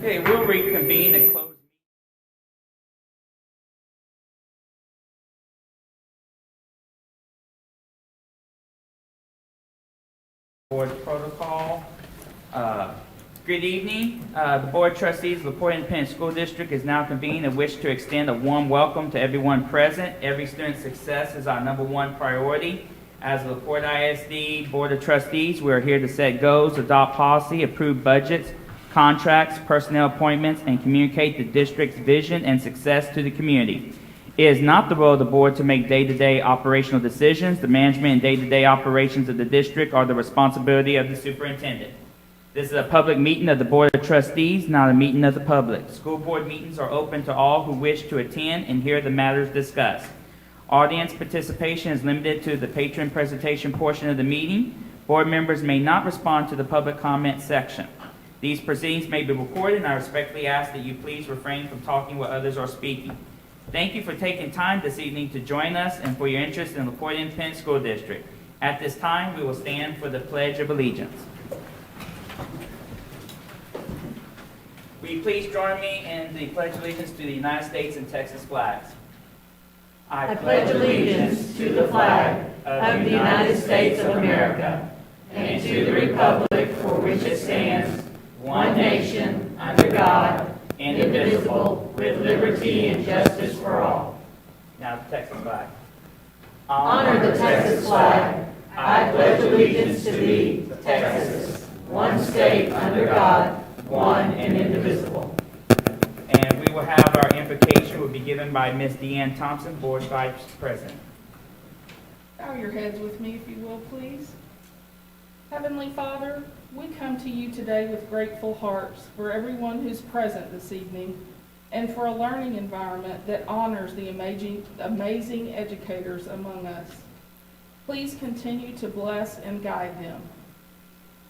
Okay, we'll reconvene and close. Board protocol. Good evening. The Board of Trustees of the Laporte Independent School District is now convened and wish to extend a warm welcome to everyone present. Every student's success is our #1 priority. As the Porte ISD Board of Trustees, we are here to set goals, adopt policy, approve budgets, contracts, personnel appointments, and communicate the district's vision and success to the community. It is not the role of the board to make day-to-day operational decisions. The management and day-to-day operations of the district are the responsibility of the superintendent. This is a public meeting of the Board of Trustees, not a meeting of the public. School board meetings are open to all who wish to attend and hear the matters discussed. Audience participation is limited to the patron presentation portion of the meeting. Board members may not respond to the public comment section. These proceedings may be recorded, and I respectfully ask that you please refrain from talking while others are speaking. Thank you for taking time this evening to join us and for your interest in the Laporte Independent School District. At this time, we will stand for the Pledge of Allegiance. Will you please join me in the Pledge of Allegiance to the United States and Texas flags? I pledge allegiance to the flag of the United States of America and to the republic for which it stands, one nation, under God, indivisible, with liberty and justice for all. Now the Texas flag. Honor the Texas flag. I pledge allegiance to thee, Texas, one state under God, one and indivisible. And we will have our invocation will be given by Ms. Deanne Thompson, Board Vice President. Bow your heads with me, if you will, please. Heavenly Father, we come to you today with grateful hearts for everyone who's present this evening and for a learning environment that honors the amazing educators among us. Please continue to bless and guide them.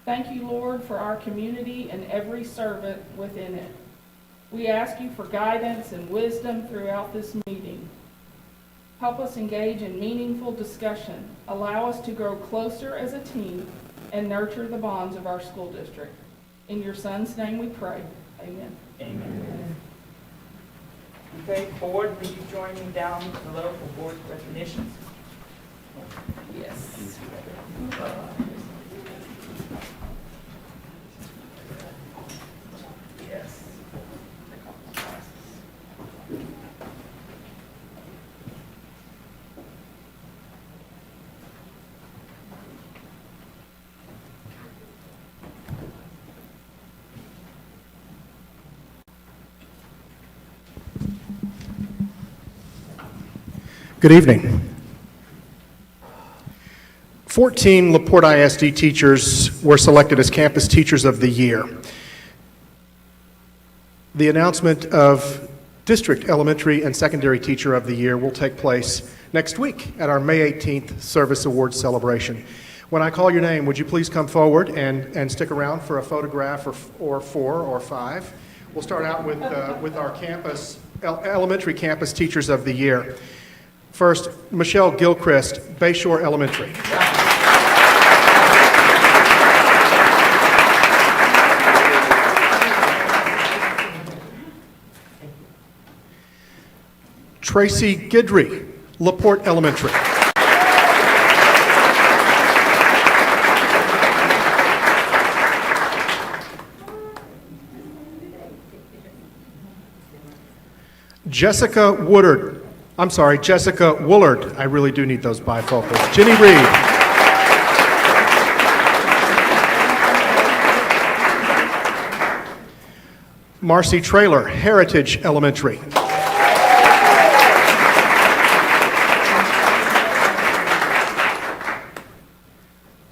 Thank you, Lord, for our community and every servant within it. We ask you for guidance and wisdom throughout this meeting. Help us engage in meaningful discussion. Allow us to grow closer as a team and nurture the bonds of our school district. In your Son's name we pray. Amen. Amen. Okay, Board, will you join me down below for board recognitions? Yes. Yes. Good evening. 14 Laporte ISD teachers were selected as Campus Teachers of the Year. The announcement of District Elementary and Secondary Teacher of the Year will take place next week at our May 18th Service Awards celebration. When I call your name, would you please come forward and stick around for a photograph or 4 or 5? We'll start out with our elementary Campus Teachers of the Year. First, Michelle Gilchrist, Bayshore Elementary. Tracy Guidry, Laporte Elementary. Jessica Woolard. I really do need those bifocals. Jenny Reed. Marcy Traylor, Heritage Elementary.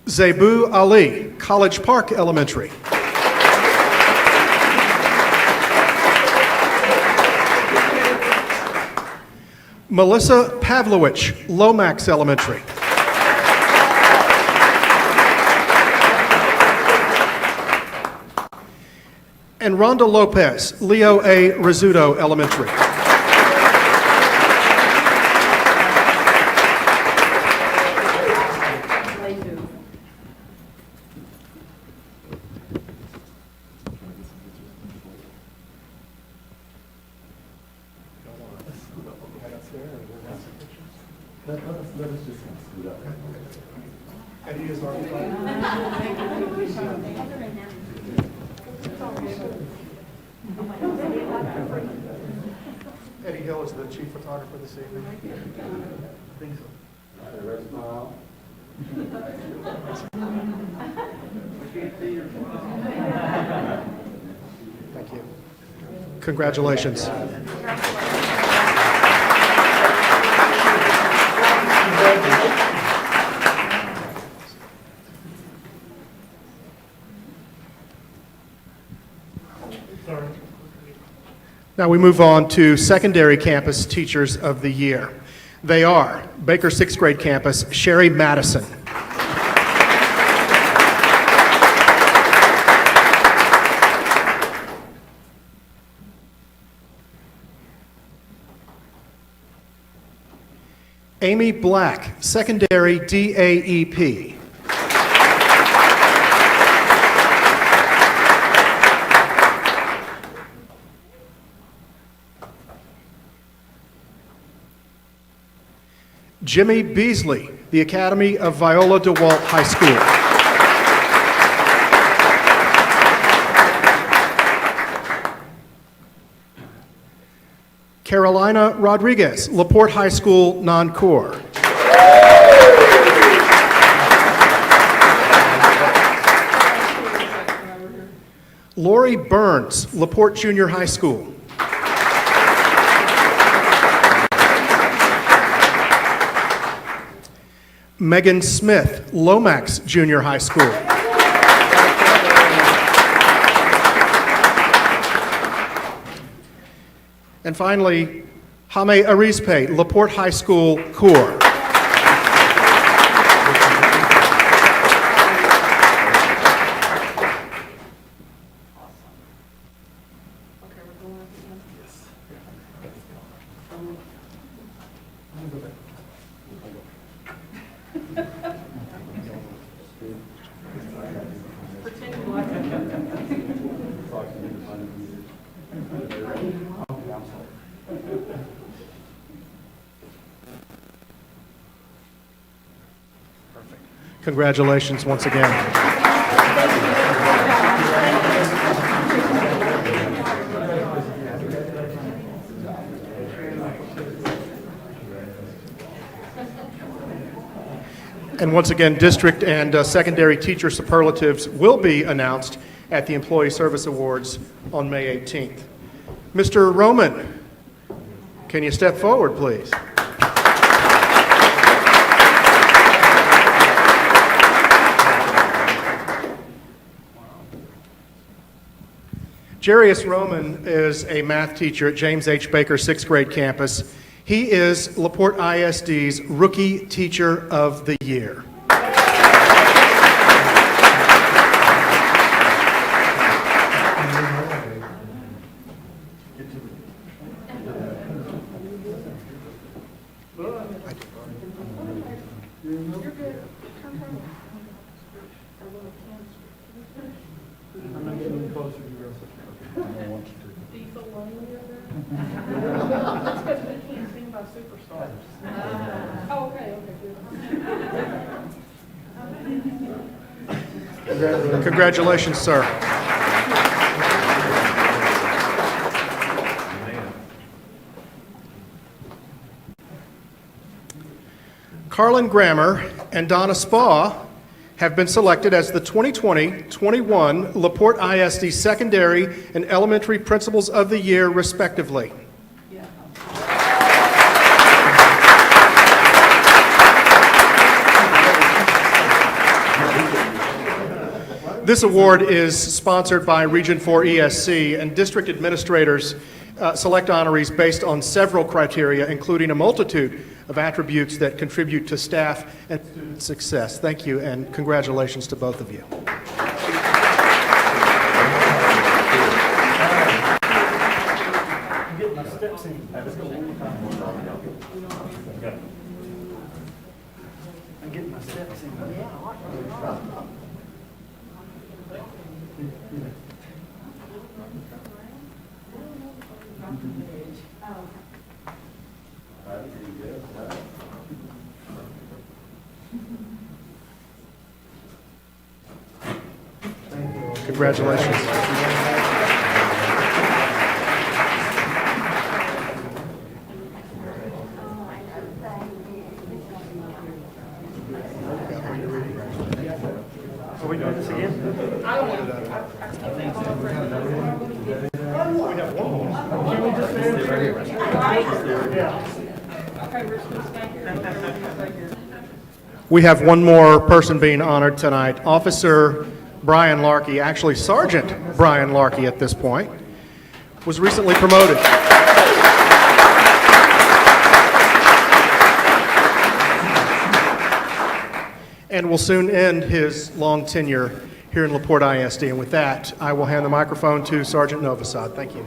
Zebu Ali, College Park Elementary. Melissa Pavlovich, Lomax Elementary. And Rhonda Lopez, Leo A. Rizzuto Elementary. Eddie is our Eddie Hill is the chief photographer this evening. I think so. Thank you. Congratulations. Now we move on to Secondary Campus Teachers of the Year. They are Baker 6th grade campus, Sherry Madison. Amy Black, Secondary DAEP. Jimmy Beasley, the Academy of Viola DeWalt High School. Carolina Rodriguez, Laporte High School, non-core. Lori Burns, Laporte Junior High School. Megan Smith, Lomax Junior High School. And finally, Hame Arizpe, Laporte High School, Core. Congratulations once again. And once again, district and secondary teacher superlatives will be announced at the Employee Service Awards on May 18th. Mr. Roman, can you step forward, please? Jarius Roman is a math teacher at James H. Baker 6th grade campus. He is Laporte ISD's Rookie Teacher of the Year. Congratulations, sir. Carlin Grammer and Donna Spa have been selected as the 2020-21 Laporte ISD Secondary and Elementary Principals of the Year, respectively. This award is sponsored by Region 4 ESC, and district administrators select honorees based on several criteria, including a multitude of attributes that contribute to staff and student success. Thank you, and congratulations to both of you. Congratulations. Are we doing this again? I don't want to. I think it's already. Okay, we're just going to stay here. We have one more person being honored tonight, Officer Brian Larkey, actually Sergeant Brian Larkey at this point, was recently promoted. And will soon end his long tenure here in Laporte ISD. And with that, I will hand the microphone to Sergeant Novosad. Thank you.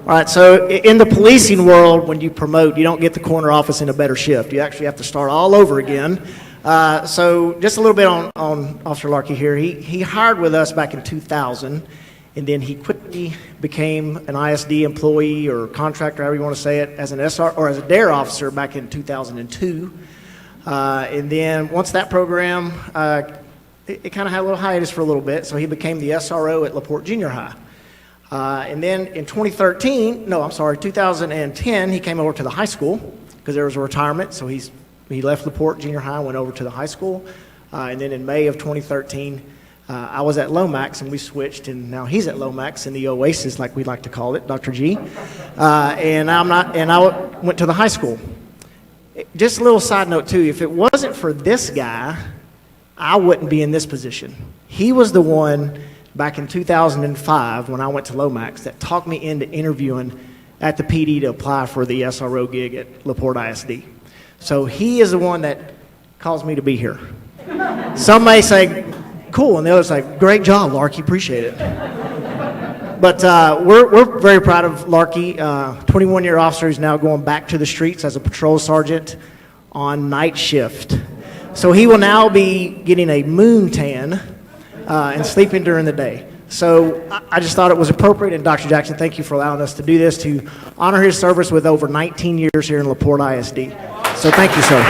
All right, so in the policing world, when you promote, you don't get the corner office in a better shift. You actually have to start all over again. So just a little bit on Officer Larkey here. He hired with us back in 2000, and then he quickly became an ISD employee or contractor, however you want to say it, as an SR or as a DARE officer back in 2002. And then once that program, it kind of had a little hiatus for a little bit, so he became the SRO at Laporte Junior High. And then in 2010, he came over to the high school because there was a retirement, so he left Laporte Junior High, went over to the high school. And then in May of 2013, I was at Lomax, and we switched, and now he's at Lomax in the Oasis, like we like to call it, Dr. G. And I went to the high school. Just a little side note, too. If it wasn't for this guy, I wouldn't be in this position. He was the one back in 2005 when I went to Lomax that talked me into interviewing at the PD to apply for the SRO gig at Laporte ISD. So he is the one that caused me to be here. Some may say, cool, and the others say, great job, Larkey, appreciate it. But we're very proud of Larkey, 21-year officer who's now going back to the streets as a patrol sergeant on night shift. So he will now be getting a moon tan and sleeping during the day. So I just thought it was appropriate, and Dr. Jackson, thank you for allowing us to do this, to honor his service with over 19 years here in Laporte ISD. So thank you, sir.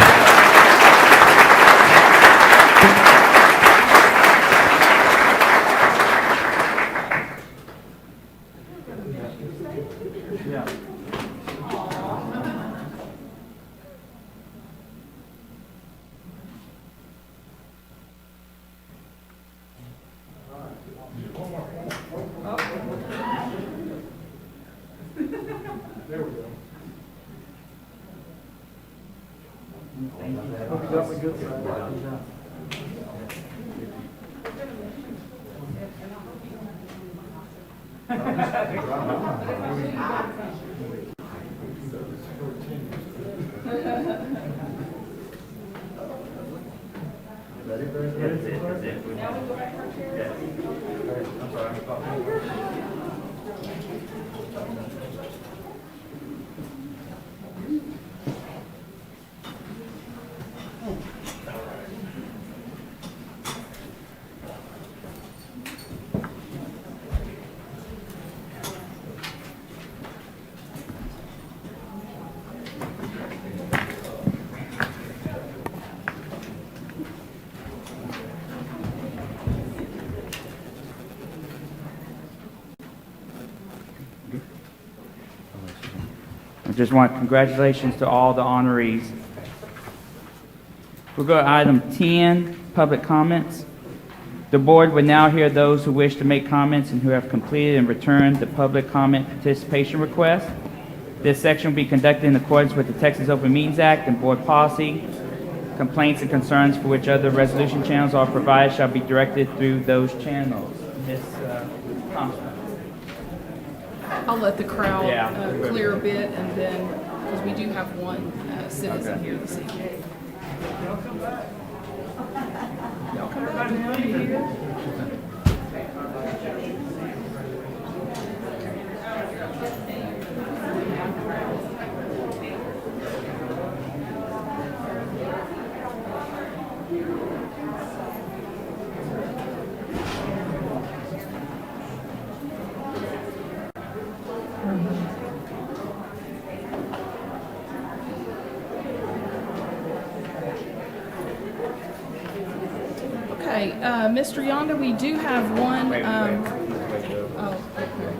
I just want congratulations to all the honorees. We'll go to item 10, public comments. The board would now hear those who wish to make comments and who have completed and returned the public comment participation request. This section will be conducted in accordance with the Texas Open Meetings Act and board policy. Complaints and concerns for which other resolution channels are provided shall be directed through those channels. Ms. Thompson. I'll let the crowd Yeah. clear a bit, and then, because we do have one citizen Okay. here this evening. Y'all come back. Y'all come back. Here. Okay, Okay, Mr. Yonda, we do have one, Wait. oh, okay.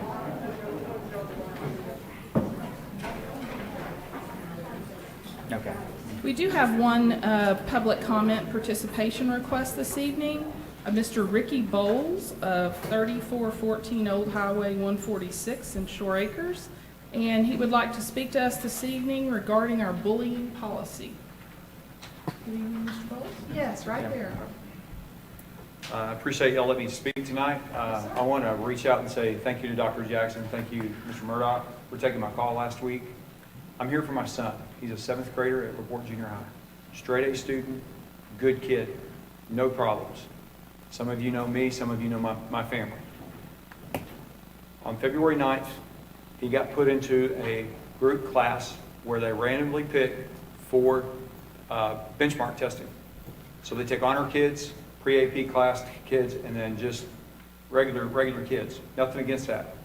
Okay. We do have one public comment participation request this evening. Mr. Ricky Bowles of 3414 Old Highway 146 in Shore Acres. And he would like to speak to us this evening regarding our bullying policy. Good evening, Mr. Bowles? Yes, right there. I appreciate y'all letting me speak tonight. I want to reach out and say thank you to Dr. Jackson, thank you, Mr. Murdoch, for taking my call last week. I'm here for my son. He's a 7th grader at Laporte Junior High. Straight A student, good kid, no problems. Some of you know me, some of you know my family. On February 9th, he got put into a group class where they randomly pick 4 benchmark testing. So they take honor kids, pre-AP class kids, and then just regular kids. Nothing against that.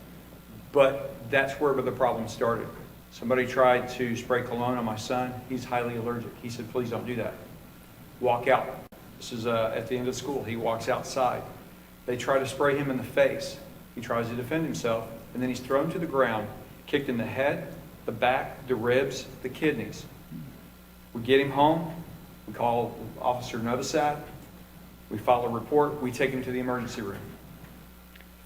But that's where the problem started. Somebody tried to spray cologne on my son. He's highly allergic. He said, please don't do that. Walk out. This is at the end of school. He walks outside. They try to spray him in the face. He tries to defend himself, and then he's thrown to the ground, kicked in the head, the back, the ribs, the kidneys. We get him home. We call Officer Novosad. We file a report. We take him to the emergency room.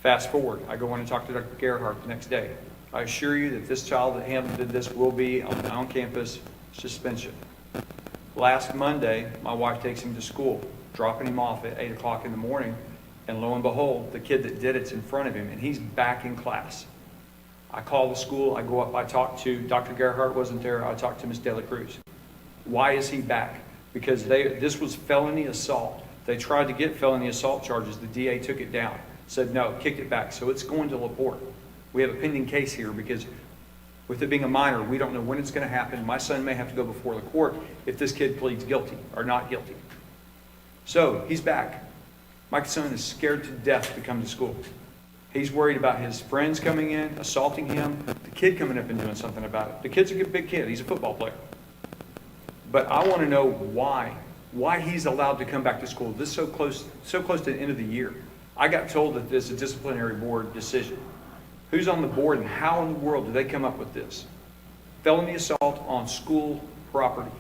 Fast forward. I go in and talk to Dr. Gerhardt the next day. I assure you that this child that did this will be on on-campus suspension. Last Monday, my wife takes him to school, dropping him off at 8 o'clock in the morning, and lo and behold, the kid that did it's in front of him, and he's back in class. I call the school, I go up, I talk to, Dr. Gerhardt wasn't there, I talked to Ms. De La Cruz. Why is he back? Because this was felony assault. They tried to get felony assault charges, the DA took it down, said no, kicked it back, so it's going to Laporte. We have a pending case here because with it being a minor, we don't know when it's going to happen. My son may have to go before the court if this kid pleads guilty or not guilty. So he's back. My son is scared to death to come to school. He's worried about his friends coming in, assaulting him, the kid coming up and doing something about it. The kid's a big kid. He's a football player. But I want to know why he's allowed to come back to school. This is so close to the end of the year. I got told that this is a disciplinary board decision. Who's on the board and how in the world do they come up with this? Felony assault on school property.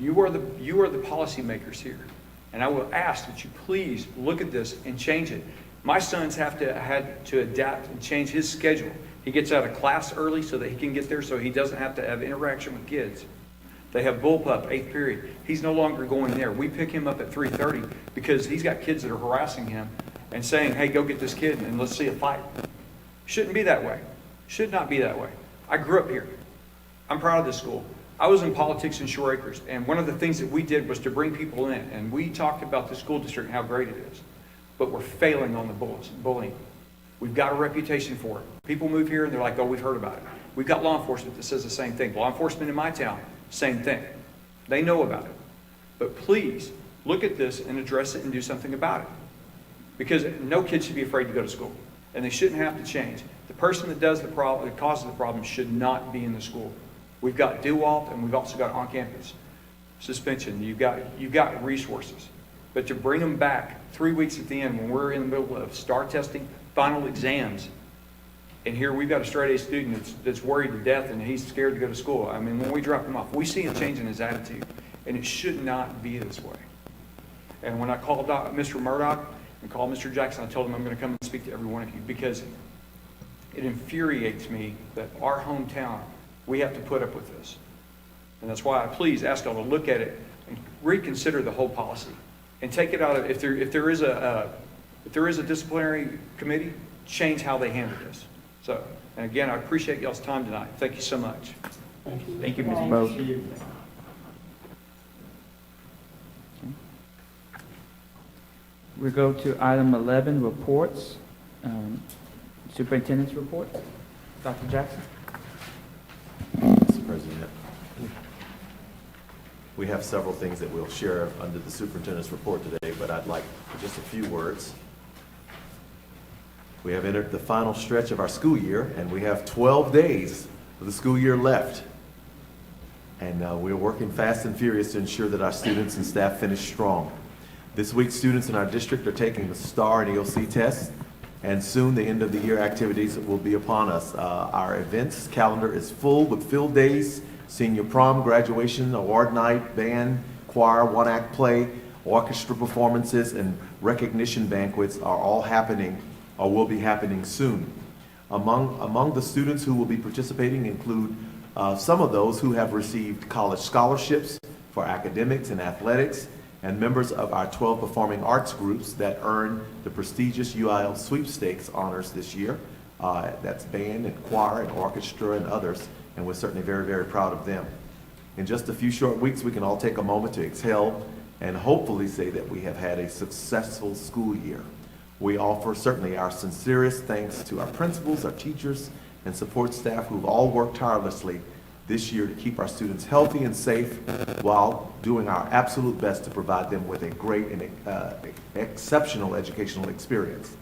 You are the policymakers here. And I will ask that you please look at this and change it. My son's had to adapt and change his schedule. He gets out of class early so that he can get there so he doesn't have to have interaction with kids. They have bullpup, 8th period. He's no longer going there. We pick him up at 3:30 because he's got kids that are harassing him and saying, hey, go get this kid and let's see a fight. Shouldn't be that way. Should not be that way. I grew up here. I'm proud of this school. I was in politics in Shore Acres, and one of the things that we did was to bring people in, and we talked about the school district and how great it is. But we're failing on the bullying. We've got a reputation for it. People move here and they're like, oh, we've heard about it. We've got law enforcement that says the same thing. Law enforcement in my town, same thing. They know about it. But please, look at this and address it and do something about it. Because no kid should be afraid to go to school. And they shouldn't have to change. The person that does the problem, that causes the problem, should not be in the school. We've got DeWalt and we've also got on-campus suspension. You've got resources. But to bring them back 3 weeks at the end when we're in the middle of STAR testing, final exams, and here we've got a straight A student that's worried to death and he's scared to go to school. I mean, when we drop him off, we see a change in his attitude. And it should not be this way. And when I called Mr. Murdoch and called Mr. Jackson, I told him I'm going to come and speak to every one of you because it infuriates me that our hometown, we have to put up with this. And that's why I please ask y'all to look at it and reconsider the whole policy and take it out of, if there is a disciplinary committee, change how they handle this. So, and again, I appreciate y'all's time tonight. Thank you so much. Thank you, Mr. Bowles. We go to item 11, reports. Superintendent's report. Dr. Jackson. Mr. President, we have several things that we'll share under the superintendent's report today, but I'd like just a few words. We have entered the final stretch of our school year, and we have 12 days of the school year left. And we're working fast and furious to ensure that our students and staff finish strong. This week, students in our district are taking the STAR and EOC tests, and soon the end of the year activities will be upon us. Our events calendar is full with field days, senior prom, graduation, award night, band, choir, one-act play, orchestra performances, and recognition banquets are all happening or will be happening soon. Among the students who will be participating include some of those who have received college scholarships for academics and athletics, and members of our 12 performing arts groups that earned the prestigious UIL sweepstakes honors this year. That's band and choir and orchestra and others, and we're certainly very, very proud of them. In just a few short weeks, we can all take a moment to exhale and hopefully say that we have had a successful school year. We offer certainly our sincerest thanks to our principals, our teachers, and support staff who've all worked tirelessly this year to keep our students healthy and safe while doing our absolute best to provide them with a great and exceptional educational experience.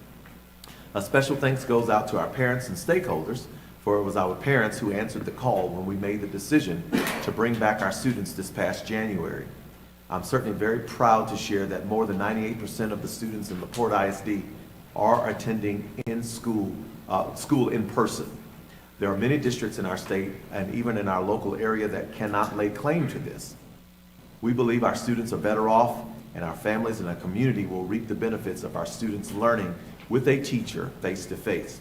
A special thanks goes out to our parents and stakeholders, for it was our parents who answered the call when we made the decision to bring back our students this past January. I'm certainly very proud to share that more than 98% of the students in Laporte ISD are attending school in person. There are many districts in our state and even in our local area that cannot lay claim to this. We believe our students are better off, and our families and our community will reap the benefits of our students learning with a teacher face to face.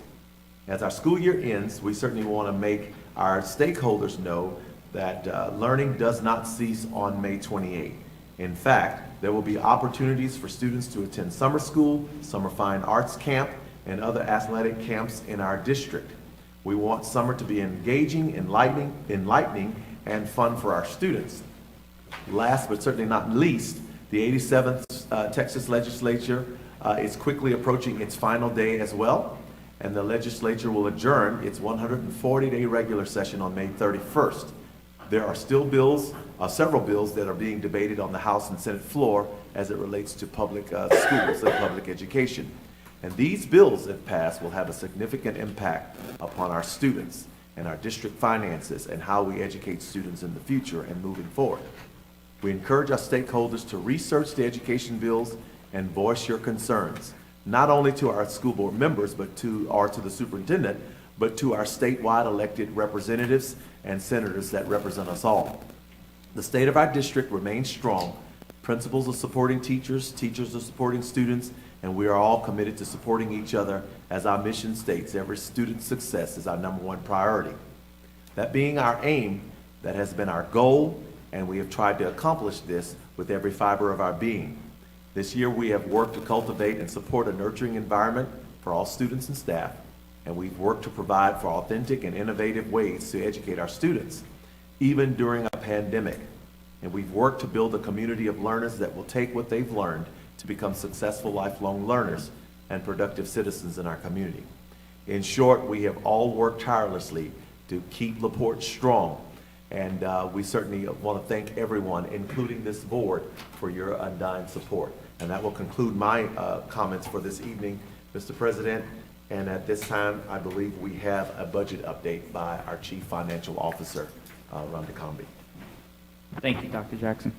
As our school year ends, we certainly want to make our stakeholders know that learning does not cease on May 28th. In fact, there will be opportunities for students to attend summer school, summer fine arts camp, and other athletic camps in our district. We want summer to be engaging, enlightening, and fun for our students. Last but certainly not least, the 87th Texas Legislature is quickly approaching its final day as well, and the legislature will adjourn its 140-day regular session on May 31st. There are still several bills that are being debated on the House and Senate floor as it relates to public schools and public education. And these bills, if passed, will have a significant impact upon our students and our district finances and how we educate students in the future and moving forward. We encourage our stakeholders to research the education bills and voice your concerns, not only to our school board members, but to the superintendent, but to our statewide elected representatives and senators that represent us all. The state of our district remains strong. Principals are supporting teachers, teachers are supporting students, and we are all committed to supporting each other. As our mission states, every student's success is our #1 priority. That being our aim, that has been our goal, and we have tried to accomplish this with every fiber of our being. This year we have worked to cultivate and support a nurturing environment for all students and staff, and we've worked to provide for authentic and innovative ways to educate our students, even during a pandemic. And we've worked to build a community of learners that will take what they've learned to become successful lifelong learners and productive citizens in our community. In short, we have all worked tirelessly to keep Laporte strong, and we certainly want to thank everyone, including this board, for your undying support. And that will conclude my comments for this evening, Mr. President. And at this time, I believe we have a budget update by our Chief Financial Officer, Rhonda Comby. Thank you, Dr. Jackson.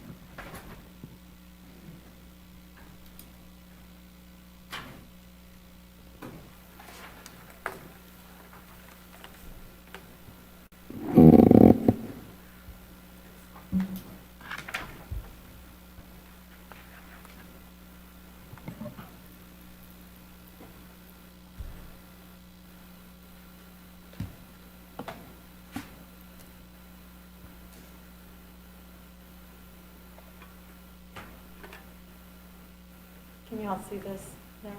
Can you all see this now?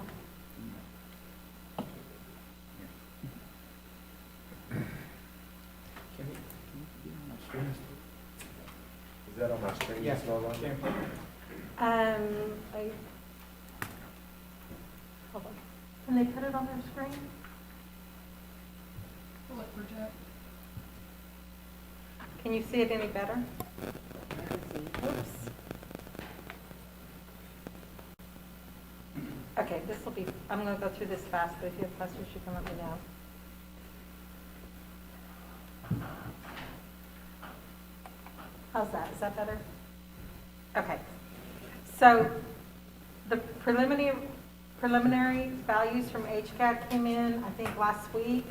Is that on my screen? Yeah. I, hold on. Can they put it on their screen? Will it project? Can you see it any better? Oops. Okay, this will be, I'm going to go through this fast, but if you have questions, you can let me know. How's that? Is that better? Okay. So The preliminary values from HCAD came in, I think, last week.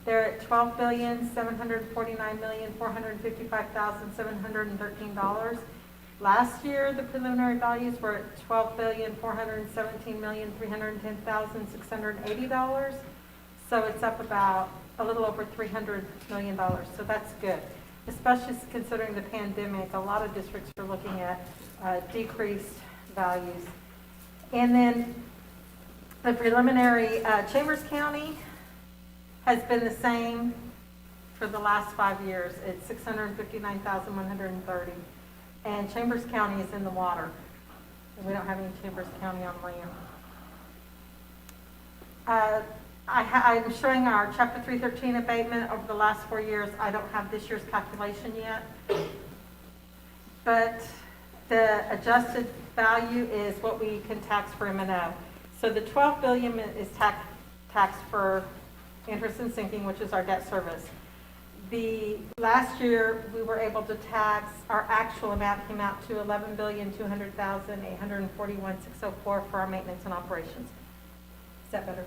They're at $12,749,455,713. Last year, the preliminary values were at $12,417,310,680. So it's up about a little over $300 million. So that's good, especially considering the pandemic. A lot of districts are looking at decreased values. And then the preliminary Chambers County has been the same for the last 5 years. It's $659,130. And Chambers County is in the water. And we don't have any Chambers County on land. I'm showing our Chapter 313 abatement over the last 4 years. I don't have this year's calculation yet. But the adjusted value is what we can tax for M&O. So the $12 billion is taxed for interest and sinking, which is our debt service. The last year we were able to tax, our actual amount came out to $11,200,841,604 for our maintenance and operations. Is that better?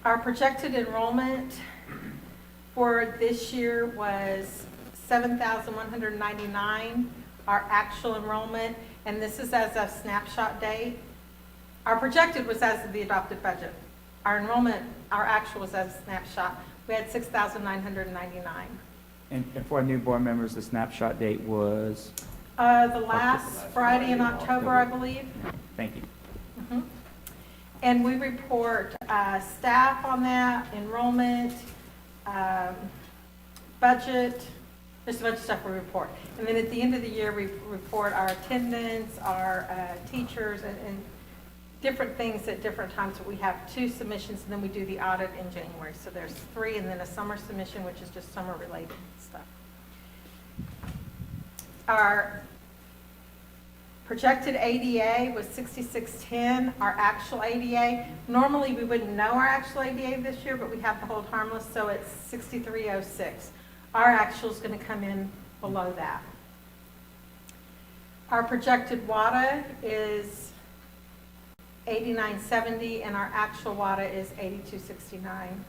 Our projected enrollment for this year was 7,199. Our actual enrollment, and this is as of snapshot date. Our projected was as of the adopted budget. Our enrollment, our actual was as a snapshot. We had 6,999. And for our new board members, the snapshot date was? The last Friday in October, I believe. Thank you. Mhm. And we report staff on that, enrollment, budget. There's a bunch of stuff we report. And then at the end of the year, we report our attendance, our teachers, and different things at different times. We have 2 submissions, and then we do the audit in January. So there's 3, and then a summer submission, which is just summer-related stuff. Our projected ADA was 6610. Our actual ADA, normally we wouldn't know our actual ADA this year, but we have to hold harmless, so it's 6306. Our actual is going to come in below that. Our projected WADA is 8970, and our actual WADA is 8269.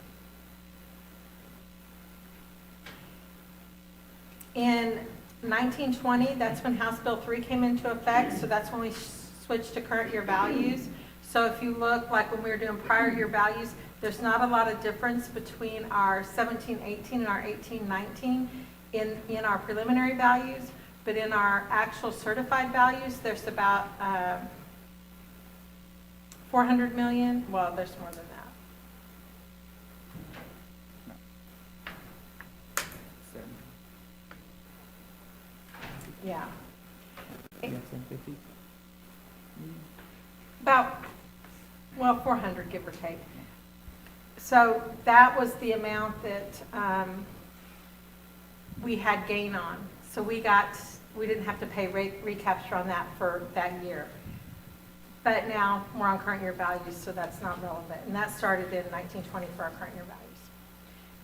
In 1920, that's when House Bill 3 came into effect, so that's when we switched to current year values. So if you look, like when we were doing prior year values, there's not a lot of difference between our 1718 and our 1819 in our preliminary values, but in our actual certified values, there's about 400 million. Well, there's more than that. Yeah. About, well, 400, give or take. So that was the amount that we had gain on. So we didn't have to pay recapture on that for that year. But now we're on current year values, so that's not relevant. And that started in 1920 for our current year values.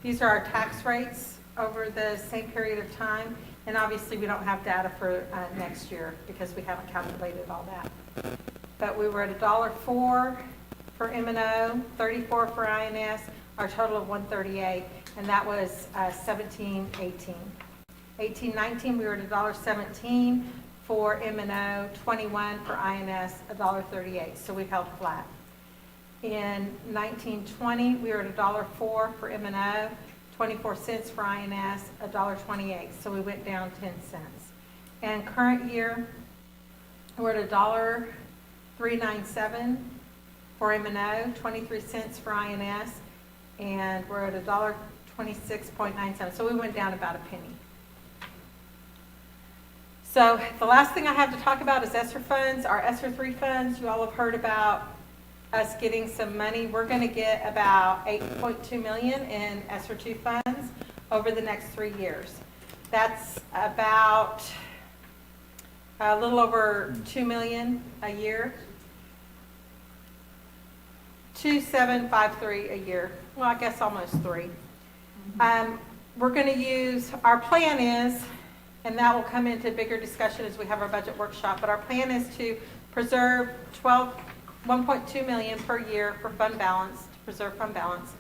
These are our tax rates over the same period of time. And obviously we don't have data for next year because we haven't calculated all that. But we were at $1.04 for M&O, 34 for INS, our total of 138, and that was 1718. 1819 we were at $1.17 for M&O, 21 for INS, $1.38. So we held flat. In 1920 we were at $1.04 for M&O, 24 cents for INS, $1.28. So we went down 10 cents. And current year we're at $1.397 for M&O, 23 cents for INS, and we're at $1.26.97. So we went down about a penny. So the last thing I have to talk about is Sr3 Funds. Our Sr3 Funds, you all have heard about us getting some money. We're going to get about $8.2 million in Sr2 Funds over the next 3 years. That's about a little over $2 million a year. 2,753 a year. Well, I guess almost 3. We're going to use, our plan is And that will come into bigger discussion as we have our budget workshop. But our plan is to preserve 1.2 million per year for fund balance, to preserve fund balance,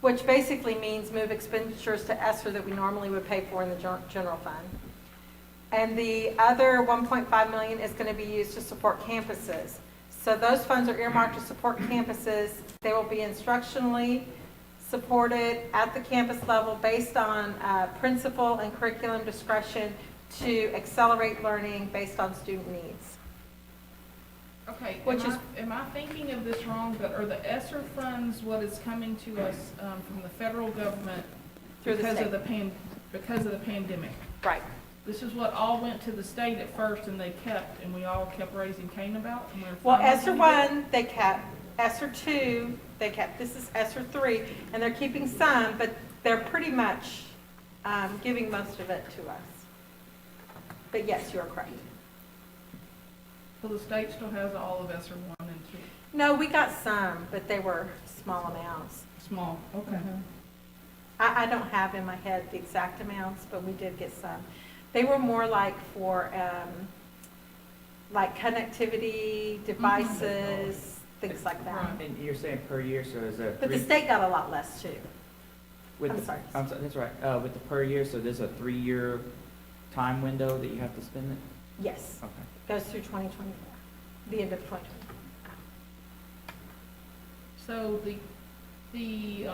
which basically means move expenditures to ESSER that we normally would pay for in the general fund. And the other 1.5 million is going to be used to support campuses. So those funds are earmarked to support campuses. They will be instructionally supported at the campus level based on principal and curriculum discretion to accelerate learning based on student needs. Okay, Which am I thinking of this wrong, but are the ESSER funds what is coming to us from the federal government Through the because state. of the pandemic? Right. This is what all went to the state at first, and they kept, and we all kept raising Cain about? And we're Well, finally ESSER gonna get- 1, they kept. ESSER 2, they kept. This is ESSER 3, and they're keeping some, but they're pretty much giving most of it to us. But yes, you're correct. So the state still has all of ESSER 1 and 2? No, we got some, but they were small amounts. Small, okay. I don't have in my head the exact amounts, but we did get some. They were more like for like connectivity devices, things like that. Right. And you're saying per year, so is there But the state got a lot less too. with I'm the- sorry. that's right. With the per year, so there's a 3-year time window that you have to spend it? Yes, Okay. goes through 2024, the end of 2024. So the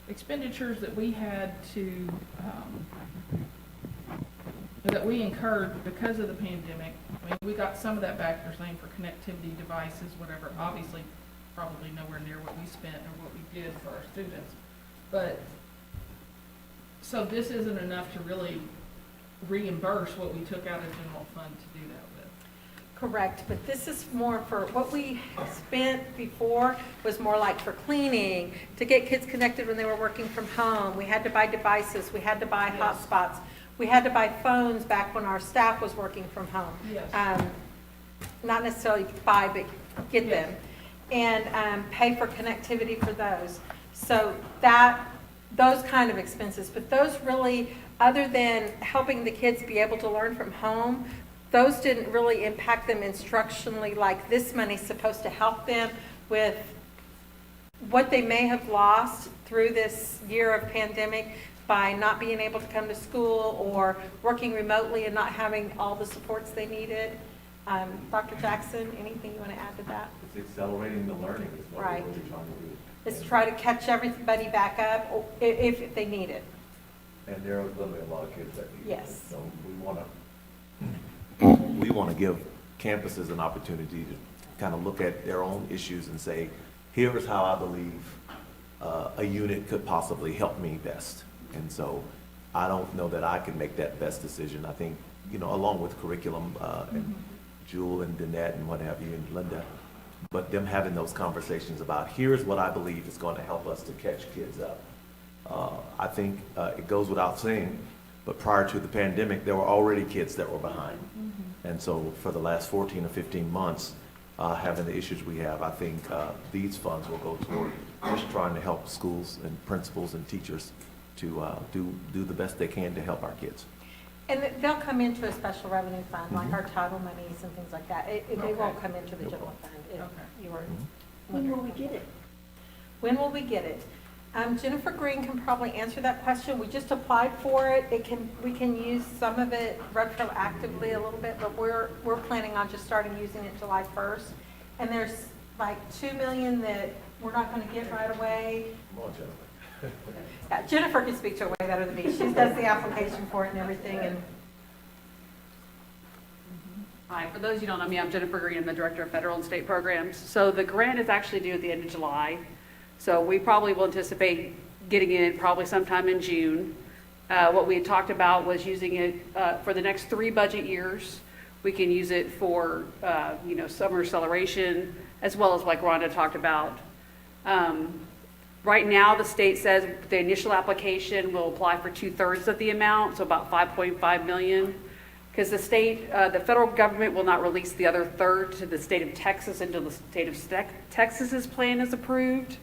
expenditures that we had to, that we incurred because of the pandemic, I mean, we got some of that back, they're saying for connectivity devices, whatever, obviously, probably nowhere near what we spent or what we did for our students. But, so this isn't enough to really reimburse what we took out of general fund to do that with. Correct, but this is more for, what we spent before was more like for cleaning, to get kids connected when they were working from home. We had to buy devices, we had to buy Yes. hotspots, we had to buy phones back when our staff was working from home. Yes. Not necessarily buy, but get Yes. them. And pay for connectivity for those. So those kind of expenses, but those really, other than helping the kids be able to learn from home, those didn't really impact them instructionally like this money's supposed to help them with what they may have lost through this year of pandemic by not being able to come to school or working remotely and not having all the supports they needed. Dr. Jackson, anything you want to add to that? It's accelerating the learning is what we're Right. really trying to do. Is try to catch everybody back up if they need it. And there are literally a lot of kids that need it. Yes. So we want to give campuses an opportunity to kind of look at their own issues and say, here is how I believe a unit could possibly help me best. And so I don't know that I can make that best decision. I think, along with curriculum and Jewel and Danette and what have you, and Linda, but them having those conversations about here's what I believe is going to help us to catch kids up. I think it goes without saying, but prior to the pandemic, there were already kids that were behind. And so for the last 14 or 15 months, having the issues we have, I think these funds will go toward just trying to help schools and principals and teachers to do the best they can to help our kids. And they'll come into a special revenue fund, like our title monies and things like that. They won't come into the general fund. You were When will we get it? When will we get it? Jennifer Green can probably answer that question. We just applied for it. We can use some of it retroactively a little bit, but we're planning on just starting using it July 1st. And there's like $2 million that we're not going to get right away. Come on, Jennifer. Yeah, Jennifer can speak to it way better than me. She does the application for it and everything. And Hi, for those who don't know me, I'm Jennifer Green. I'm the Director of Federal and State Programs. So the grant is actually due at the end of July. So we probably will anticipate getting it probably sometime in June. What we had talked about was using it for the next 3 budget years. We can use it for, summer acceleration, as well as like Rhonda talked about. Right now, the state says the initial application will apply for 2/3 of the amount, so about $5.5 million. Because the state, the federal government will not release the other third to the state of Texas until the state of Texas's plan is approved.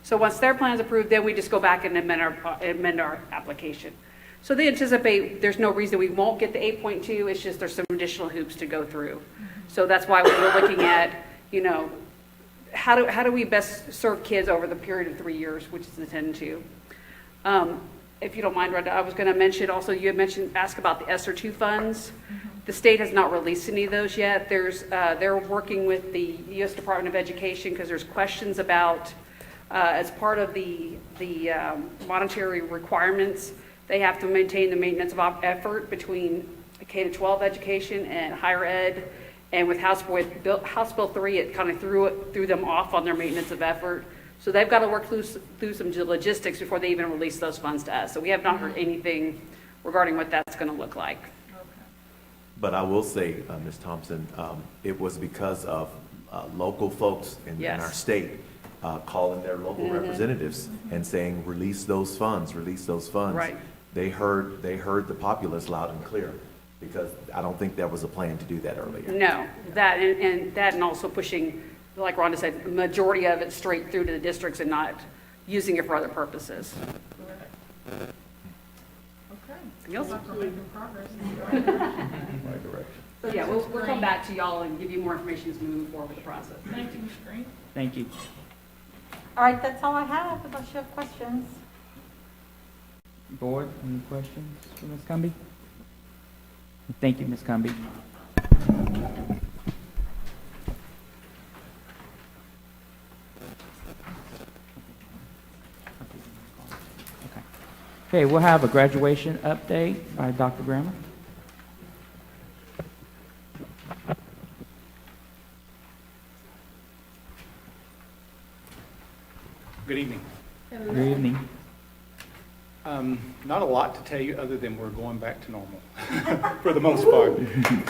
So once their plan is approved, then we just go back and amend our application. So they anticipate there's no reason we won't get the 8.2, it's just there's some additional hoops to go through. So that's why we're looking at, you know, how do we best serve kids over the period of 3 years, which is the 10-2. If you don't mind, Rhonda, I was going to mention also, you had asked about the Sr2 funds. The state has not released any of those yet. They're working with the U.S. Department of Education because there's questions about, as part of the monetary requirements, they have to maintain the maintenance of effort between K-12 education and higher ed. And with House Bill 3, it kind of threw them off on their maintenance of effort. So they've got to work through some logistics before they even release those funds to us. So we have not heard anything regarding what that's going to look like. But I will say, Ms. Thompson, it was because of local folks in our state calling their local representatives and saying, release those funds, release those funds. Right. They heard the populace loud and clear, because I don't think there was a plan to do that earlier. No, that and also pushing, like Rhonda said, the majority of it straight through to the districts and not using it for other purposes. Okay. Anything else? We're making progress in the right direction. So yeah, we'll come back to y'all and give you more information as we move forward with the process. Thank you, Ms. Green. Thank you. All right, that's all I have, unless you have questions. Board, any questions for Ms. Cumby? Thank you, Ms. Cumby. Okay, we'll have a graduation update by Dr. Grammer. Good evening. Good evening. Not a lot to tell you other than we're going back to normal for the most part.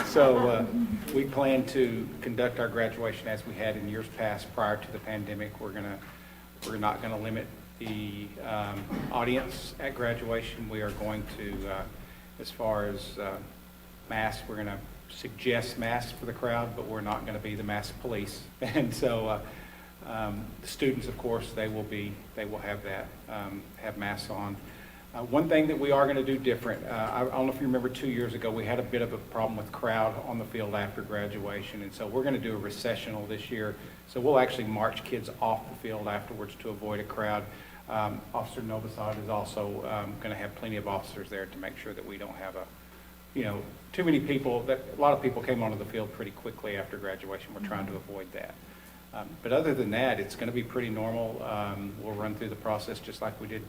So we plan to conduct our graduation as we had in years past prior to the pandemic. We're not going to limit the audience at graduation. We are going to, as far as masks, we're going to suggest masks for the crowd, but we're not going to be the mask police. And so the students, of course, they will have that, have masks on. One thing that we are going to do different, I don't know if you remember 2 years ago, we had a bit of a problem with crowd on the field after graduation, and so we're going to do a recessional this year. So we'll actually march kids off the field afterwards to avoid a crowd. Officer Novosad is also going to have plenty of officers there to make sure that we don't have too many people. A lot of people came onto the field pretty quickly after graduation. We're trying to avoid that. But other than that, it's going to be pretty normal. We'll run through the process just like we did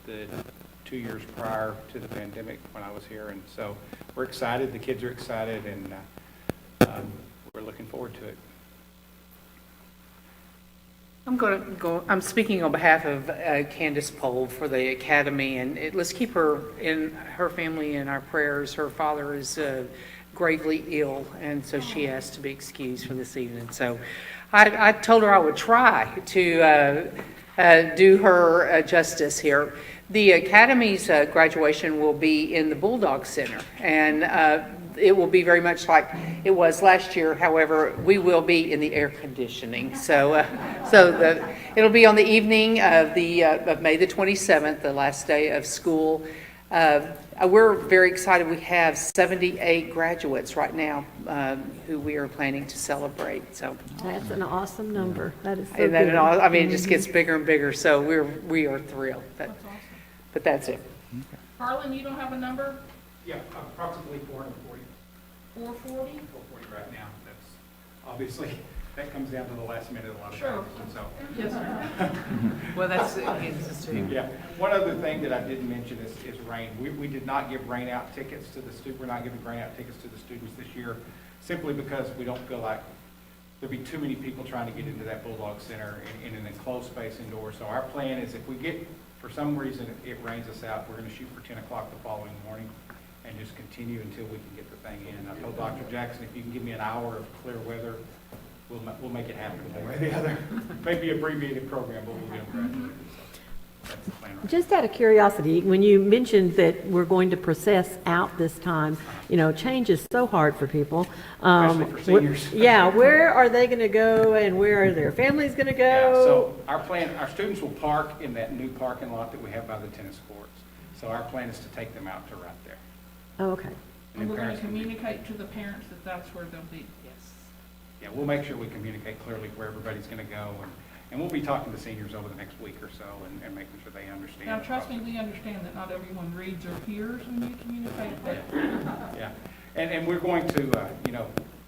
the 2 years prior to the pandemic when I was here. And so we're excited. The kids are excited, and we're looking forward to it. I'm speaking on behalf of Candace Pohl for the Academy, and let's keep her and her family in our prayers. Her father is gravely ill, and so she asked to be excused for this evening. So I told her I would try to do her justice here. The Academy's graduation will be in the Bulldog Center, and it will be very much like it was last year. However, we will be in the air conditioning. So it'll be on the evening of May the 27th, the last day of school. We're very excited. We have 78 graduates right now who we are planning to celebrate. So That's an awesome number. That is so and then good. I mean, it just gets bigger and bigger. So we are thrilled. That's awesome. But that's it. Harlan, you don't have a number? Yeah, approximately 440. 440? 440 right now. That's obviously, that comes down to the last minute a lot of Sure. times. And so, Yes, sir. Well, that's Kansas too. yeah. One other thing that I didn't mention is rain. We did not give rain out tickets to the students. We're not giving rain out tickets to the students this year, simply because we don't feel like there'll be too many people trying to get into that Bulldog Center in an enclosed space indoors. So our plan is if we get, for some reason, it rains us out, we're going to shoot for 10 o'clock the following morning and just continue until we can get the thing in. I told Dr. Jackson, if you can give me an hour of clear weather, we'll make it happen one way or the other. Maybe abbreviated program, but we'll get them graduated. So that's the plan right now. Just out of curiosity, when you mentioned that we're going to process out this time, change is so hard for people. Especially for seniors. Yeah, where are they going to go, and where are their families going to Yeah, go? so our plan, our students will park in that new parking lot that we have by the tennis courts. So our plan is to take them out to right there. Oh, okay. And we're going parents to can be- communicate to the parents that that's where they'll be. Yes. Yeah, we'll make sure we communicate clearly where everybody's going to go, and we'll be talking to seniors over the next week or so and making sure they understand. Now, the trust me, process. we understand that not everyone reads or hears when you communicate, but Yeah, and we're going to,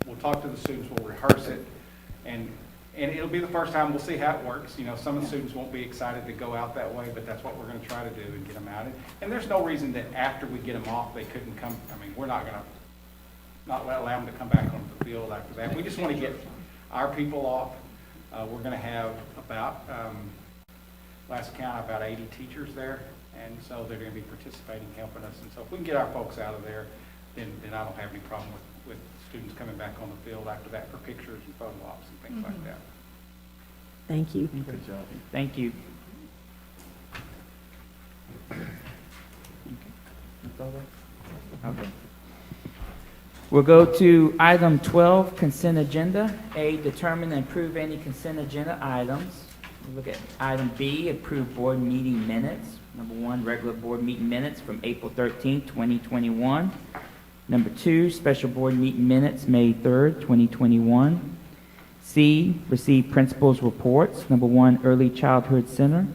we'll talk to the students, we'll rehearse it, and it'll be the first time, we'll see how it works. Some of the students won't be excited to go out that way, but that's what we're going to try to do and get them out. And there's no reason that after we get them off, they couldn't come, we're not going to allow them to come back onto the field after that. We just want to get our people off. We're going to have about, last count, about 80 teachers there, and so they're going to be participating, helping us. And so if we can get our folks out of there, then I don't have any problem with students coming back on the field after that for pictures and photo ops and things like that. Thank you. Good job. Thank you. Okay. We'll go to item 12, consent agenda. A, determine and approve any consent agenda items. We'll look at item B, approve board meeting minutes. Number 1, regular board meeting minutes from April 13th, 2021. Number 2, special board meeting minutes, May 3rd, 2021. C, receive principals' reports. Number 1, Early Childhood Center.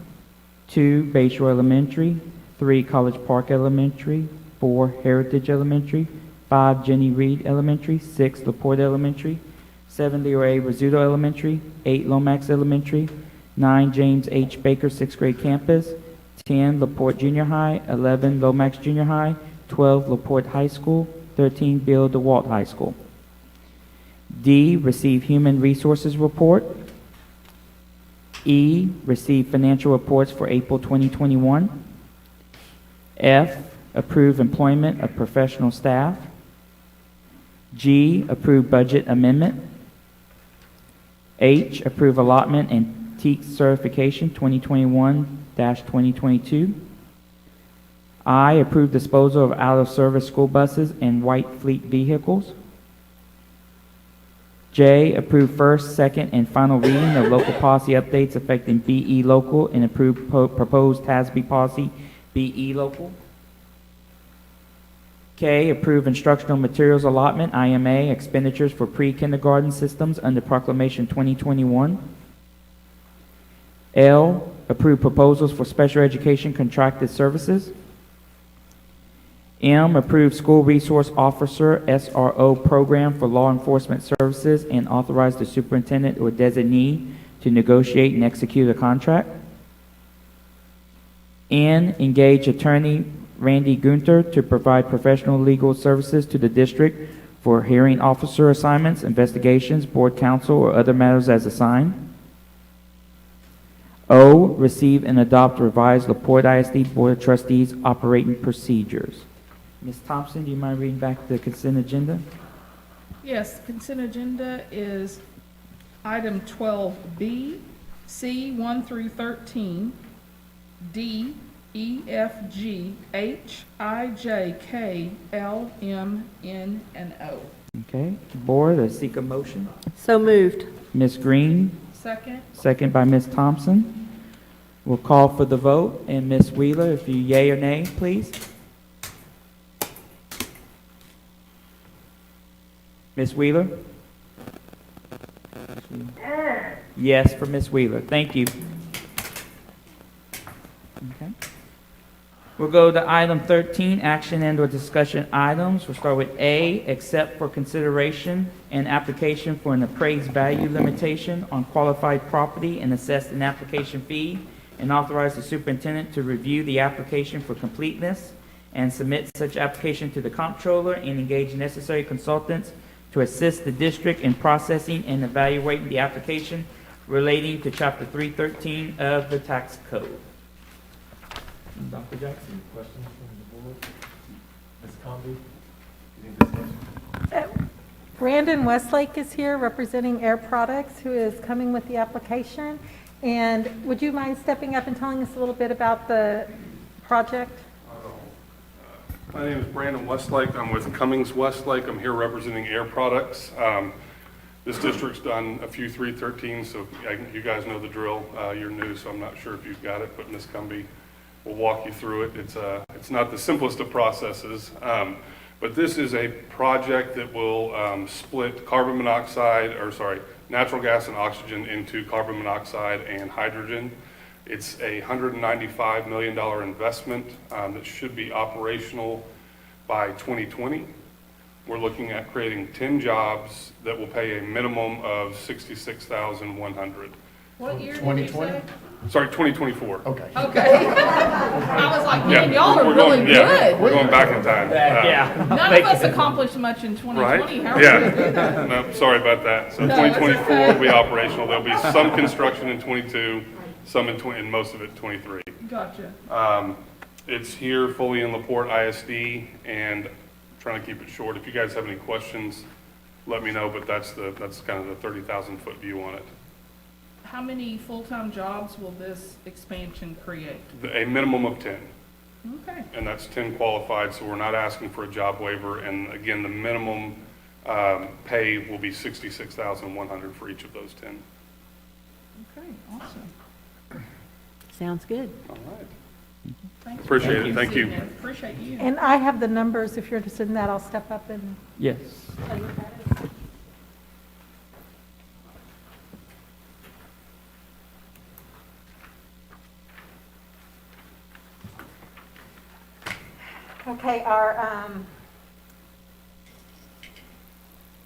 2, Bayshore Elementary. 3, College Park Elementary. 4, Heritage Elementary. 5, Jenny Reed Elementary. 6, Laporte Elementary. 7, Leroy A. Rizzuto Elementary. 8, Lomax Elementary. 9, James H. Baker 6th grade campus. 10, Laporte Junior High. 11, Lomax Junior High. 12, Laporte High School. 13, Bill DeWalt High School. D, receive human resources report. E, receive financial reports for April 2021. F, approve employment of professional staff. G, approve budget amendment. H, approve allotment and TEAC certification 2021-2022. I, approve disposal of out-of-service school buses and white fleet vehicles. J, approve first, second, and final reading of local policy updates affecting BE local and approve proposed TASB policy BE local. K, approve instructional materials allotment, IMA, expenditures for pre-kindergarten systems under Proclamation 2021. L, approve proposals for special education contracted services. M, approve school resource officer SRO program for law enforcement services and authorize the superintendent or designee to negotiate and execute a contract. N, engage attorney Randy Gunther to provide professional legal services to the district for hearing officer assignments, investigations, board counsel, or other matters as assigned. O, receive and adopt revised Laporte ISD Board of Trustees operating procedures. Ms. Thompson, do you mind reading back the consent agenda? yes, consent agenda is item 12B, C 1 through 13, D, E, F, G, H, I, J, K, L, M, N, and O. Okay, board, I seek a motion. So moved. Ms. Green, Second, second by Ms. Thompson. We'll call for the vote, and Ms. Wheeler, if you yea or nay, please. Ms. Wheeler? Yes for Ms. Wheeler. Thank you. Okay. We'll go to item 13, action and/or discussion items. We'll start with A, accept for consideration an application for an appraised value limitation on qualified property and assess an application fee, and authorize the superintendent to review the application for completeness and submit such application to the comptroller and engage necessary consultants to assist the district in processing and evaluating the application relating to Chapter 313 of the tax code. Dr. Jackson? Questions from the board? Ms. Comby? Any discussion? Brandon Westlake is here representing Air Products, who is coming with the application. And would you mind stepping up and telling us a little bit about the project? My name is Brandon Westlake. I'm with Cummings Westlake. I'm here representing Air Products. This district's done a few 313s, so you guys know the drill. You're new, so I'm not sure if you've got it, but Ms. Cumbie will walk you through it. It's It's not the simplest of processes, but this is a project that will split carbon monoxide, or sorry, natural gas and oxygen into carbon monoxide and hydrogen. It's a $195 million investment that should be operational by 2020. We're looking at creating 10 jobs that will pay a minimum of $66,100. What year did you say? Sorry, 2024. Okay. Okay. I was like, man, Yeah, y'all are we're really going- yeah, good. We're going back in time. Yeah. None of us accomplished much in 2020. Right? How are we gonna do Yeah. that? No, sorry about that. So No, it's 2024 okay. will be operational. There'll be some construction in 22, some in and most of it 23. Gotcha. It's here fully in Laporte ISD, and trying to keep it short. If you guys have any questions, let me know, but that's kind of the 30,000-foot view on it. How many full-time jobs will this expansion create? A minimum of 10, Okay. and that's 10 qualified, so we're not asking for a job waiver. And again, the minimum pay will be $66,100 for each of those 10. Okay, awesome. Sounds good. All right. Thanks. Appreciate it. Thank you. Appreciate you. And I have the numbers, if you're interested in that, I'll step up and Yes. tell you what that is. Okay, our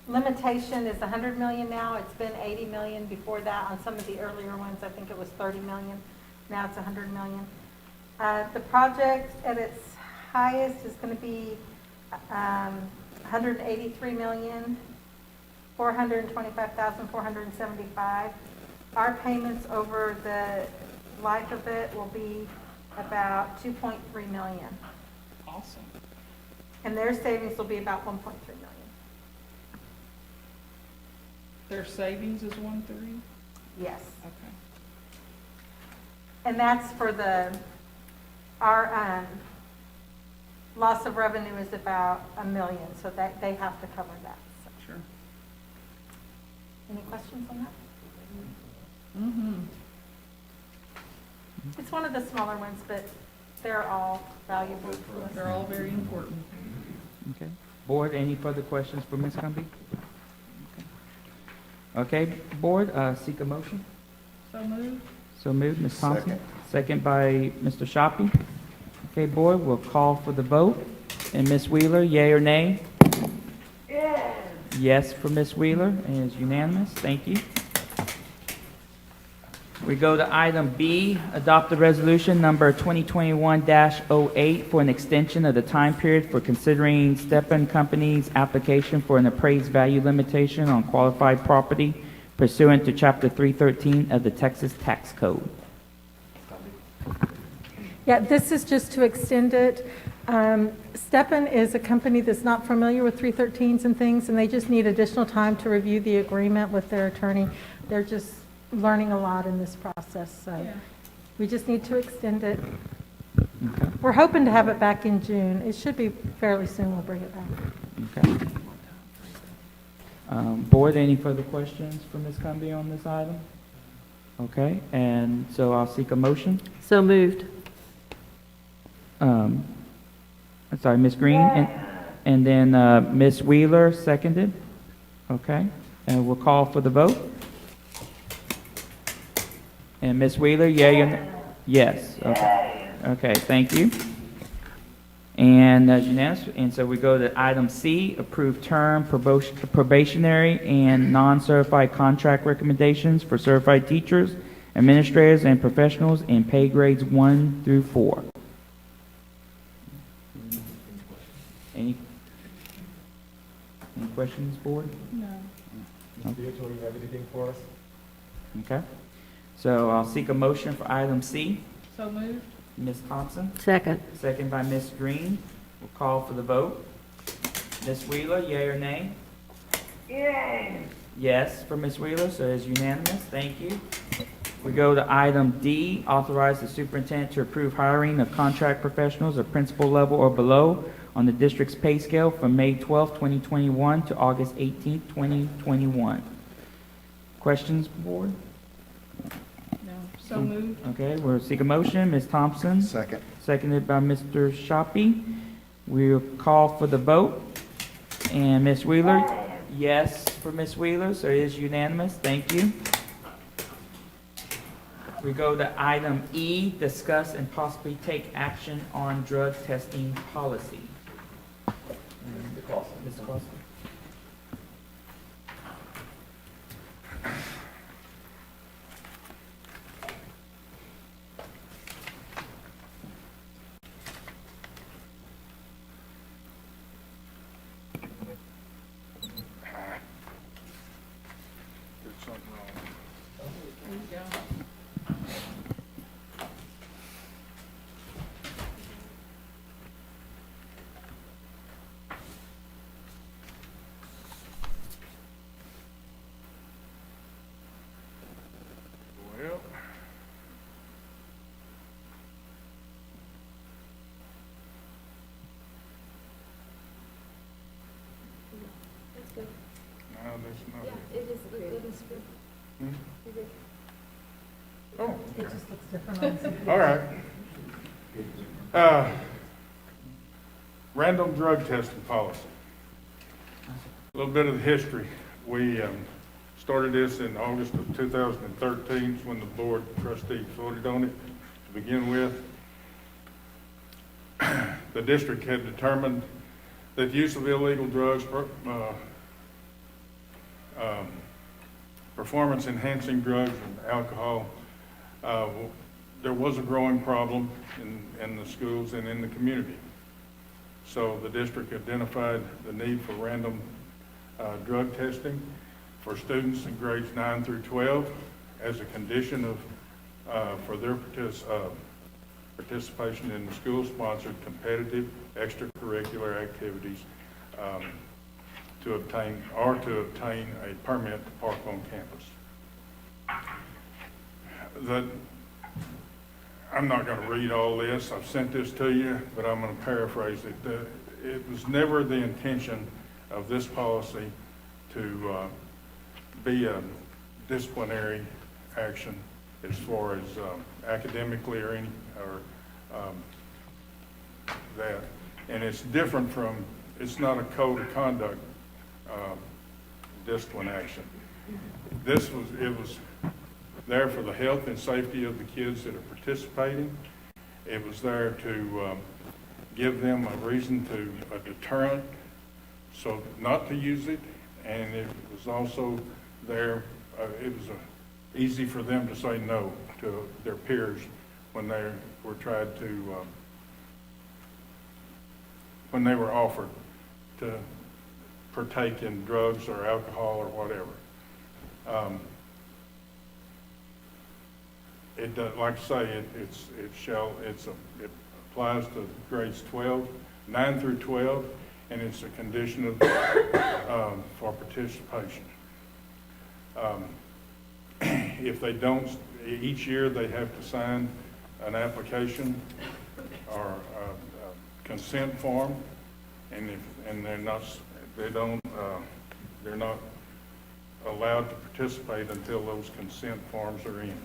limitation is 100 million now. It's been 80 million before that. On some of the earlier ones, I think it was 30 million. Now it's 100 million. The project at its highest is going to be 183 million, 425,475. Our payments over the life of it will be about 2.3 million. Awesome. And their savings will be about 1.3 million. Their savings is 1.3? Yes. Okay. And that's for our loss of revenue is about $1 million, so that they have to cover that. So. Sure. Any questions on that? Mm-hmm. It's one of the smaller ones, but they're all valuable to us. They're all very important. Okay. Board, any further questions for Ms. Cumby? Okay, board, seek a motion. So moved. So moved, Ms. Thompson. Second by Mr. Shoppy. Okay, board, we'll call for the vote. And Ms. Wheeler, yea or nay? Yes. Yes for Ms. Wheeler, and it's unanimous. Thank you. We go to item B, adopt the resolution number 2021-08 for an extension of the time period for considering Stepan Company's application for an appraised value limitation on qualified property pursuant to Chapter 313 of the Texas Tax Code. Yeah, this is just to extend it. Stepan is a company that's not familiar with 313s and things, and they just need additional time to review the agreement with their attorney. They're just learning a lot in this process, so Yeah. we just need to extend it. Okay. We're hoping to have it back in June. It should be fairly soon we'll bring it back. Okay. Board, any further questions for Ms. Cumby on this item? Okay, and so I'll seek a motion. So moved. I'm sorry, Ms. Green, and then Ms. Wheeler seconded. Okay, and we'll call for the vote. And Ms. Wheeler, yea or nay? Yes. Okay. Okay, thank you. And unanimous. And so we go to item C, approve term, probationary, and non-certified contract recommendations for certified teachers, administrators, and professionals in pay grades 1 through 4. Any questions, board? No. Okay. So I'll seek a motion for item C. So moved. Ms. Thompson, Second. second by Ms. Green. We'll call for the vote. Ms. Wheeler, yea or nay? Yes for Ms. Wheeler, so it's unanimous. Thank you. We go to item D, authorize the superintendent to approve hiring of contract professionals of principal level or below on the district's pay scale from May 12, 2021 to August 18, 2021. Questions, board? No. So moved. Okay, we'll seek a motion. Ms. Thompson, Second. seconded by Mr. Shoppy. We'll call for the vote. And Ms. Wheeler, yes for Ms. Wheeler, so it is unanimous. Thank you. We go to item E, discuss and possibly take action on drug testing policy. Mr. Clausen. Did something wrong. There you go. Well. No, that's not it. Hmm? Oh, It okay. just looks different on the All right. Random drug testing policy. A little bit of the history. We started this in August of 2013 when the board of trustees voted on it to begin with. The district had determined that the use of illegal drugs, performance-enhancing drugs and alcohol, there was a growing problem in the schools and in the community. So the district identified the need for random drug testing for students in grades 9 through 12 as a condition for their participation in the school-sponsored competitive extracurricular activities to obtain a permit to park on campus. I'm not going to read all this. I've sent this to you, but I'm going to paraphrase it. It was never the intention of this policy to be a disciplinary action as far as academically or that. And it's different from, it's not a code of conduct discipline action. It was there for the health and safety of the kids that are participating. It was there to give them a reason a deterrent, so not to use it, and it was also there, it was easy for them to say no to their peers when they were tried to, when they were offered to partake in drugs or alcohol or whatever. It does, like I say, it applies to grades 9 through 12, and it's a condition for participation. If they don't, each year they have to sign an application or a consent form, and they're not allowed to participate until those consent forms are in.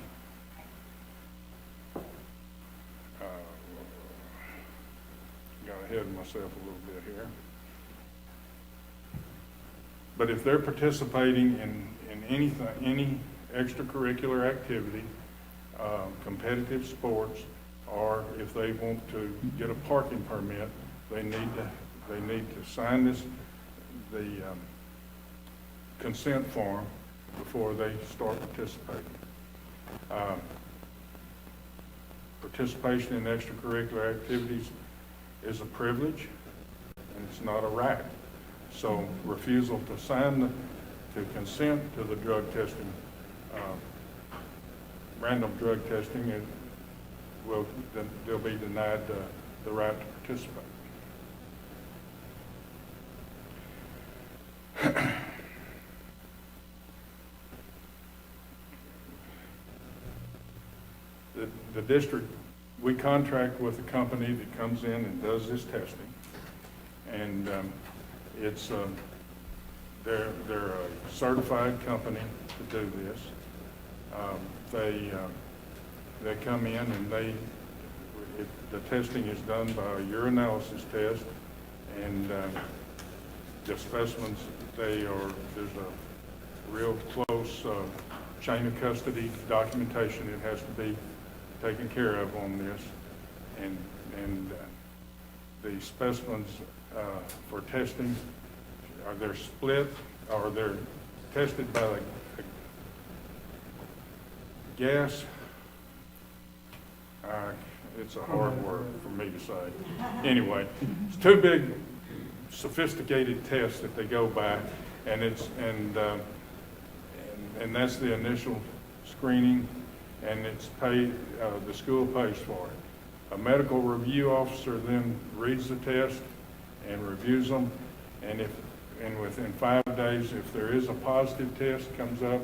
Got ahead of myself a little bit here. But if they're participating in anything, any extracurricular activity, competitive sports, or if they want to get a parking permit, they need to sign the consent form before they start participating. Participation in extracurricular activities is a privilege, and it's not a right. So refusal to consent to the drug testing, random drug testing, they'll be denied the right to participate. The district, we contract with a company that comes in and does this testing, and they're a certified company to do this. They come in and the testing is done by a urinalysis test, and the specimens, there's a real close chain of custody documentation that has to be taken care of on this, and the specimens for testing, they're split, or they're tested by the gas. It's a hard word for me to say. Anyway, it's two big sophisticated tests that they go by, and and that's the initial screening, and it's paid, the school pays for it. A medical review officer then reads the test and reviews them, and within 5 days, if there is a positive test comes up,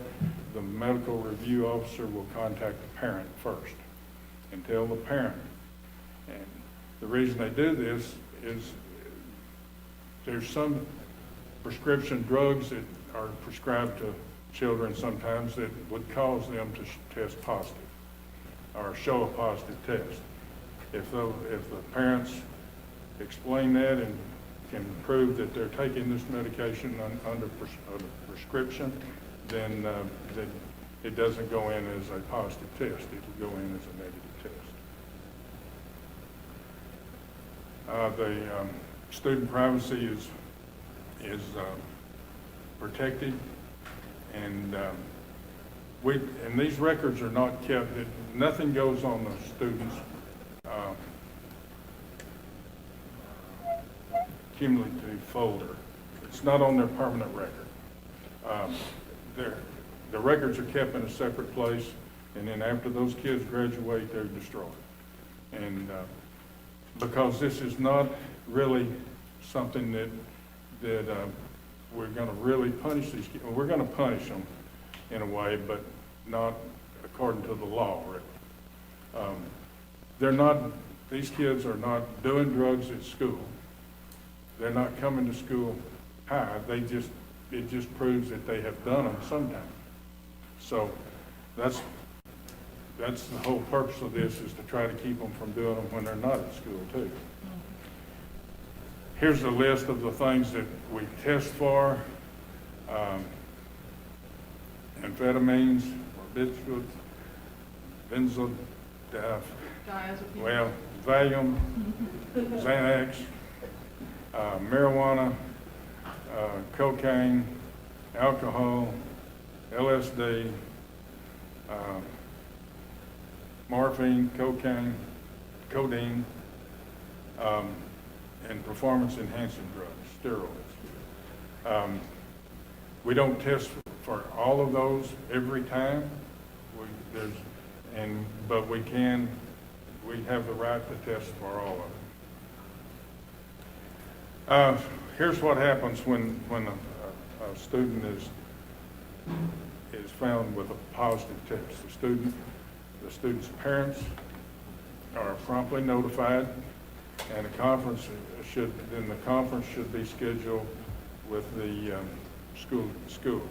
the medical review officer will contact the parent first and tell the parent. And the reason they do this is there's some prescription drugs that are prescribed to children sometimes that would cause them to test positive or show a positive test. If the parents explain that and can prove that they're taking this medication under prescription, then it doesn't go in as a positive test. It will go in as a negative test. The student privacy is protected, and these records are not kept. Nothing goes on the students' cumulative folder. It's not on their permanent record. The records are kept in a separate place, and then after those kids graduate, they're destroyed. And because this is not really something that we're going to really punish these kids. We're going to punish them in a way, but not according to the law, really. These kids are not doing drugs at school. They're not coming to school high. It just proves that they have done them sometime. So that's the whole purpose of this, is to try to keep them from doing them when they're not at school too. Here's a list of the things that we test for. Amphetamines, barbiturates, Valium, Xanax, marijuana, cocaine, alcohol, LSD, morphine, codeine, and performance-enhancing drugs, steroids. We don't test for all of those every time, but we have the right to test for all of them. Here's what happens when a student is found with a positive test. The student's parents are promptly notified, and the conference should be scheduled with the school.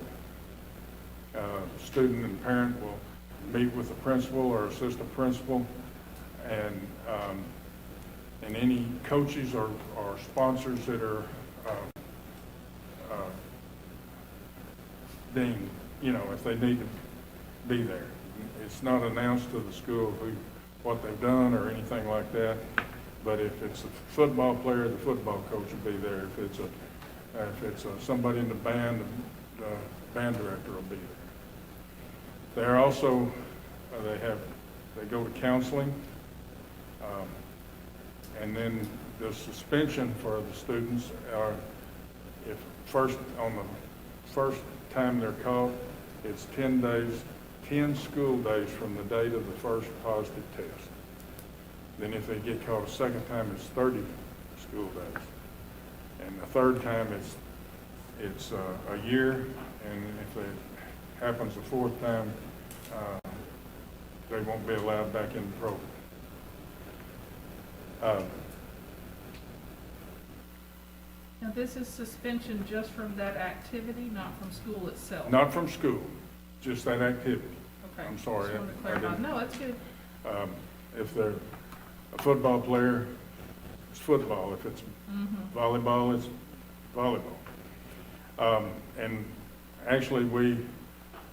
Student and parent will meet with the principal or assistant principal, and any coaches or sponsors that are deemed, if they need to be there. It's not announced to the school what they've done or anything like that, but if it's a football player, the football coach will be there. If it's somebody in the band, the band director will be there. They're also, they go to counseling, and then the suspension for the students are, on the first time they're caught, it's 10 days, 10 school days from the date of the first positive test. Then if they get caught a second time, it's 30 school days. And the third time, it's a year, and if it happens the fourth time, they won't be allowed back in the program. Now, this is suspension just from that activity, not from school itself? Not from school, just that activity. Okay. I'm sorry. Just wanted to clarify. No, that's good. If they're a football player, it's football. If it's volleyball, it's volleyball. And actually, we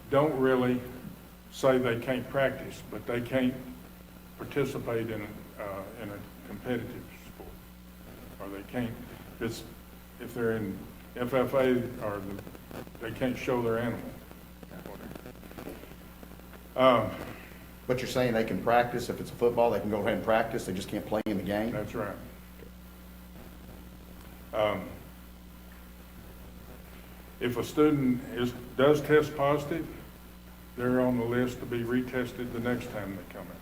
don't really say they can't practice, but they can't participate in a competitive sport, or they can't. If they're in FFA, or they can't show their animal. But you're saying they can practice, if it's a football, they can go ahead and practice, they just can't play in the game? That's right. If a student does test positive, they're on the list to be retested the next time they come in.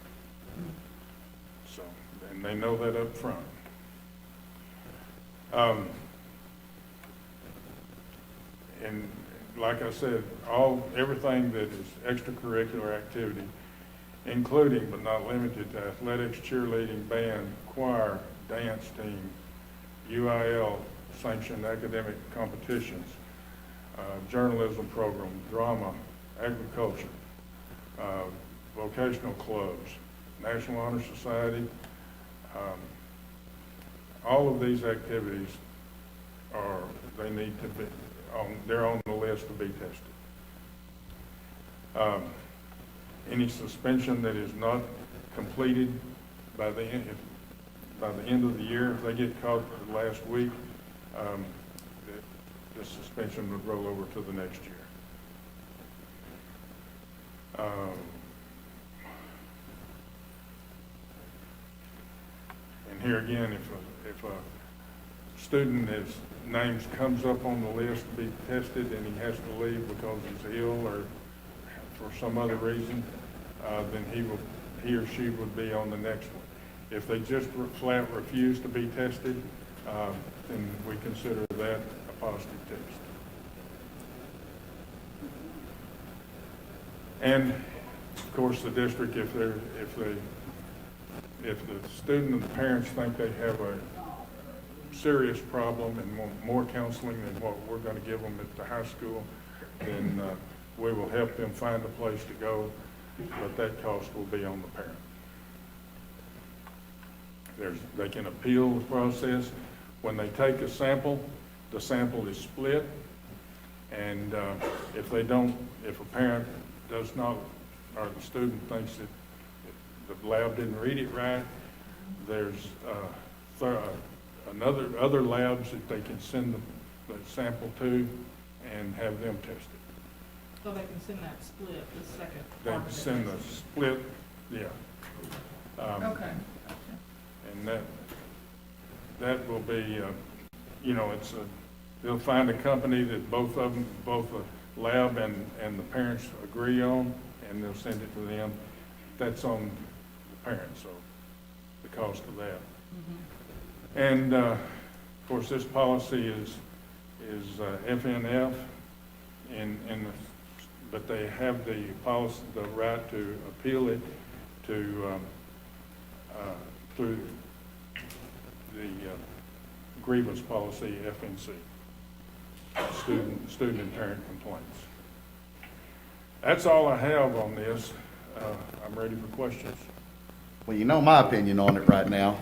So, and they know that up front. And like I said, everything that is extracurricular activity, including but not limited to athletics, cheerleading, band, choir, dance team, UIL, sanctioned academic competitions, journalism program, drama, agriculture, vocational clubs, National Honor Society. All of these activities they're on the list to be tested. Any suspension that is not completed by the end of the year, if they get caught the last week, the suspension would roll over to the next year. And here again, if a student names comes up on the list to be tested and he has to leave because he's ill or for some other reason, then he or she would be on the next one. If they just flat refuse to be tested, then we consider that a positive test. And of course, the district, if the student and the parents think they have a serious problem and want more counseling than what we're going to give them at the high school, then we will help them find a place to go, but that cost will be on the parent. They can appeal the process. When they take a sample, the sample is split, and if a parent does not, or the student thinks that the lab didn't read it right, there's other labs that they can send the sample to and have them tested. So they can send that split, the second They part can of it. send the split, yeah. Okay. And that will be, they'll find a company that both the lab and the parents agree on, and they'll send it to them. That's on the parents, so the cost of that. And of course, this policy is FNF, but they have the right to appeal it to through the grievance policy, FNC, student and parent complaints. That's all I have on this. I'm ready for questions. Well, you know my opinion on it right now.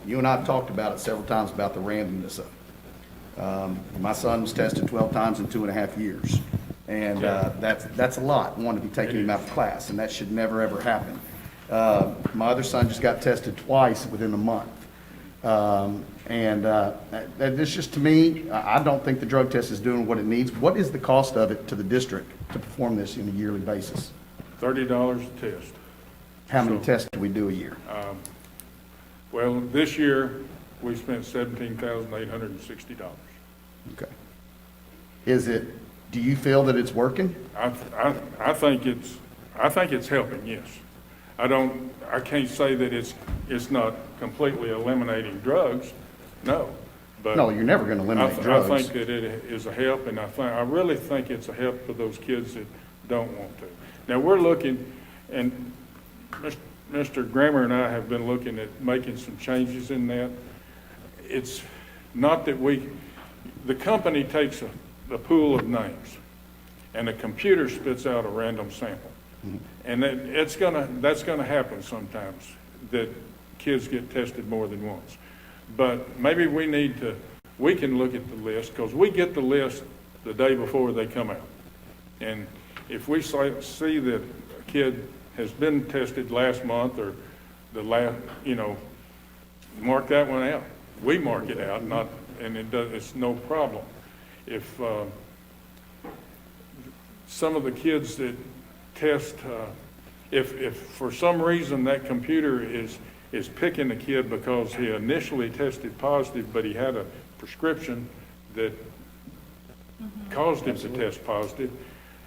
You and I have talked about it several times about the randomness of it. My son was tested 12 times in 2.5 years. And that's a lot, one, to be taking him out of class, and that should never, ever happen. My other son just got tested twice within a month. It's just, to me, I don't think the drug test is doing what it needs. What is the cost of it to the district to perform this on a yearly basis? $30 a test. How many tests do we do a year? Well, this year, we spent $17,860. Okay. Do you feel that it's working? I think it's helping, yes. I can't say that it's not completely eliminating drugs, no. But No, you're never going to eliminate drugs. I think that it is a help, and I really think it's a help for those kids that don't want to. Now, we're looking, and Mr. Grammer and I have been looking at making some changes in that. It's not that the company takes a pool of names, and the computer spits out a random sample. And that's gonna happen sometimes, that kids get tested more than once. But maybe we can look at the list, because we get the list the day before they come out. And if we see that a kid has been tested last month or mark that one out. We mark it out, and it's no problem. If some of the kids that test, if for some reason that computer is picking a kid because he initially tested positive, but he had a prescription that caused him to test positive,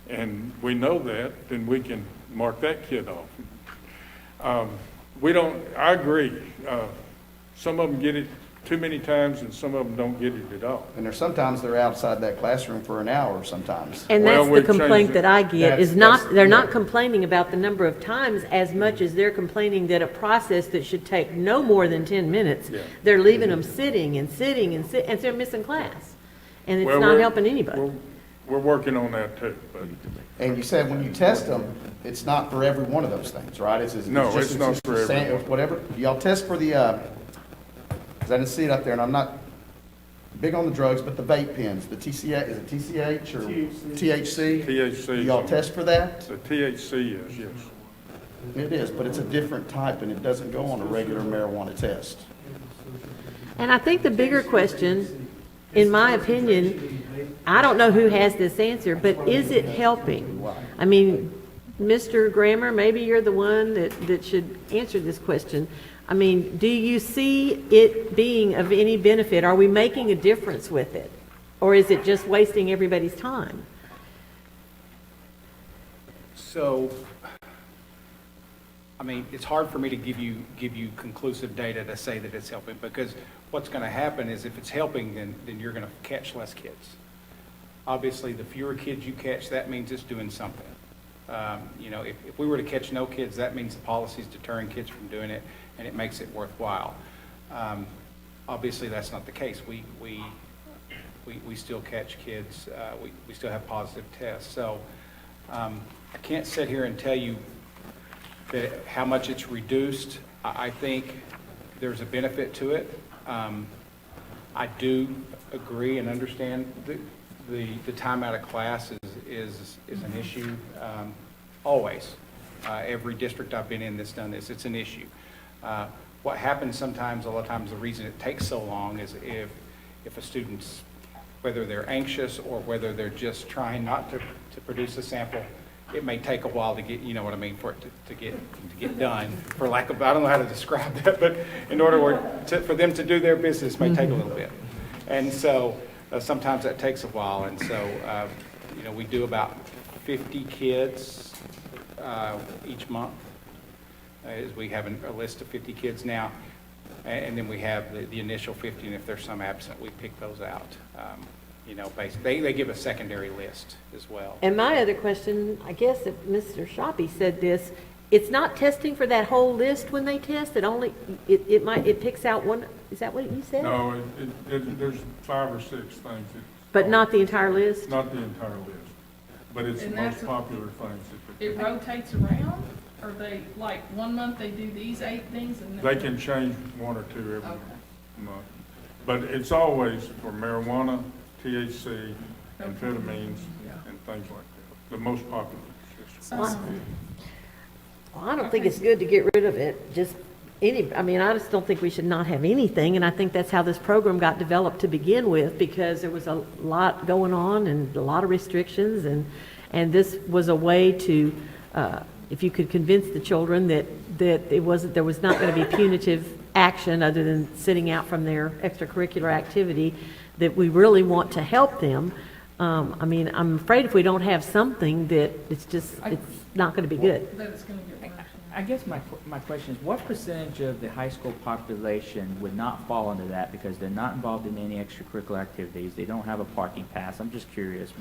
and we know that, then we can mark that kid off. I agree. Some of them get it too many times and some of them don't get it at all. And sometimes they're outside that classroom for an hour sometimes. And Well, that's the we've complaint changed that I get, is That's- they're yeah. not complaining about the number of times as much as they're complaining that a process that should take no more than 10 minutes, Yeah. they're leaving them sitting and sitting and and they're missing class. And it's Well, not we're- helping anybody. We're working on that too, but And you said when you test them, it's not for every one of those things, right? No, it's not just for every saying- one. Whatever, y'all test for the, because I didn't see it up there, and I'm not big on the drugs, but the vape pens, the TCA, is it TCH or THC? THC. Do y'all test for that? The THC is, yes. It is, but it's a different type, and it doesn't go on a regular marijuana test. And I think the bigger question, in my opinion, I don't know who has this answer, but is it helping? I mean, Mr. Grammer, maybe you're the one that should answer this question. I mean, do you see it being of any benefit? Are we making a difference with it? Or is it just wasting everybody's time? So, I mean, it's hard for me to give you conclusive data to say that it's helping, because what's going to happen is if it's helping, then you're going to catch less kids. Obviously, the fewer kids you catch, that means it's doing something. If we were to catch no kids, that means the policy's deterring kids from doing it, and it makes it worthwhile. Obviously, that's not the case. We still catch kids. We still have positive tests. So I can't sit here and tell you how much it's reduced. I think there's a benefit to it. I do agree and understand the time out of class is an issue, always. Every district I've been in that's done this, it's an issue. What happens sometimes, a lot of times, the reason it takes so long is if a student's, whether they're anxious or whether they're just trying not to produce a sample, it may take a while to get, you know what I mean, for it to get done, for lack of, I don't know how to describe that, but in order for them to do their business may take a little bit. And so sometimes that takes a while, and so, we do about 50 kids each month. As we have a list of 50 kids now, and then we have the initial 50, and if there's some absent, we pick those out. Basically, they give a secondary list as well. And my other question, I guess if Mr. Shoppy said this, it's not testing for that whole list when they test, it picks out one, is that what you said? No, there's 5 or 6 things. But not the entire list? Not the entire list, but it's the And most that's popular things. It rotates around? Or they, like, 1 month they do these 8 things and then? They can change 1 or 2 every month. But it's always for marijuana, THC, amphetamines, and things like that. The most popular. Well, I don't think it's good to get rid of it, I just don't think we should not have anything, and I think that's how this program got developed to begin with, because there was a lot going on and a lot of restrictions, and this was a way to, if you could convince the children that there was not going to be punitive action other than sitting out from their extracurricular activity, that we really want to help them. I'm afraid if we don't have something that it's not going to be good. That it's gonna get worse. I guess my question is, what percentage of the high school population would not fall under that because they're not involved in any extracurricular activities, they don't have a parking pass? I'm just curious,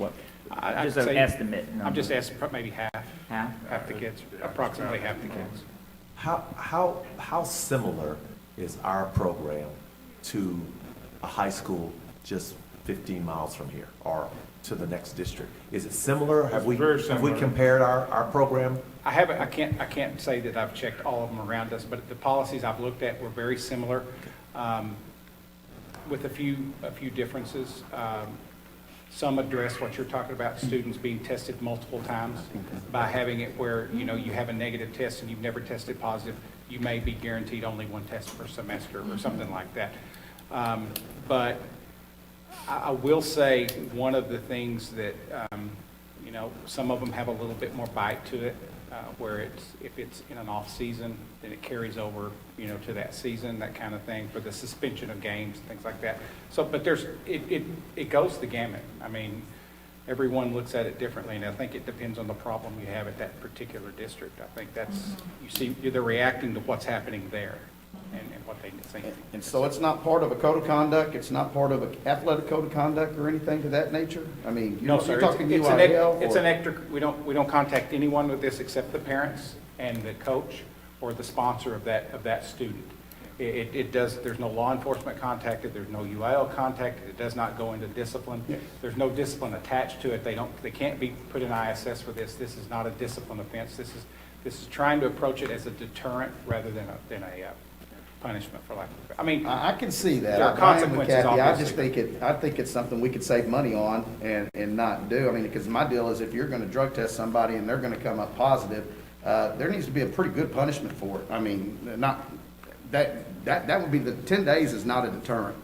I'd just an say- estimate number. I'm just asking, maybe half. Half? Half the kids, approximately half the kids. How similar is our program to a high school just 15 miles from here, or to the next district? Is it similar? Have we, Very have we similar. compared our program? I haven't, I can't say that I've checked all of them around us, but the policies I've looked at were very similar, with a few differences. Some address what you're talking about, students being tested multiple times. By having it where, you know, you have a negative test and you've never tested positive, you may be guaranteed only one test per semester or something like that. But I will say one of the things that, you know, some of them have a little bit more bite to it, where if it's in an off season, then it carries over, you know, to that season, that kind of thing, for the suspension of games, things like that. So, but it goes the gamut. I mean, everyone looks at it differently, and I think it depends on the problem you have at that particular district. I think that's, you see, they're reacting to what's happening there and what they think. And so it's not part of a code of conduct, it's not part of an athletic code of conduct or anything to that nature? I mean, No, you're sir. talking It's UIL? it's or- an extra, we don't contact anyone with this except the parents and the coach or the sponsor of that student. It does, there's no law enforcement contacted, there's no UIL contacted, it does not go into discipline. Yes. There's no discipline attached to it. They can't be put in ISS for this. This is not a discipline offense. This is trying to approach it as a deterrent rather than a punishment, for lack of, I mean, I can see that. There are I am with consequences, Kathy. I just obviously. I think it's something we could save money on and not do. I mean, because my deal is if you're gonna drug test somebody and they're gonna come up positive, there needs to be a pretty good punishment for it. I mean, not, that would be, the 10 days is not a deterrent,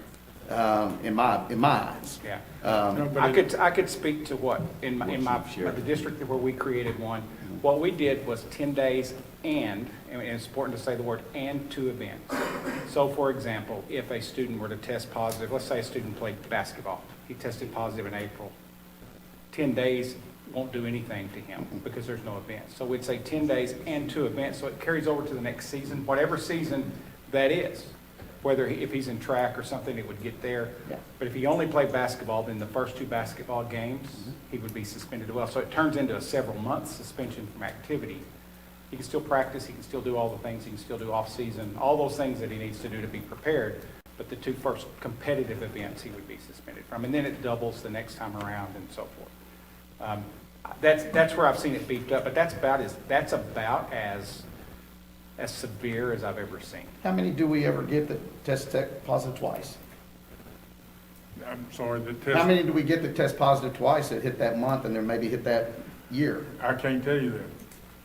in my eyes. yeah. Um, I could speak to what, in the district where we created one, what we did was 10 days and it's important to say the word and 2 events. So for example, if a student were to test positive, let's say a student played basketball, he tested positive in April, 10 days won't do anything to him because there's no event. So we'd say 10 days and 2 events, so it carries over to the next season, whatever season that is. Whether if he's in track or something, it would get there. Yeah. But if he only played basketball, then the first 2 basketball games, he would be suspended as well. So it turns into a several-month suspension from activity. He can still practice, he can still do all the things, he can still do off-season, all those things that he needs to do to be prepared. But the 2 first competitive events, he would be suspended from. And then it doubles the next time around and so forth. That's where I've seen it beefed up, but that's about as severe as I've ever seen. How many do we ever get that test positive twice? I'm sorry, the How test, many do we get that test positive twice that hit that month and then maybe hit that year? I can't tell you that.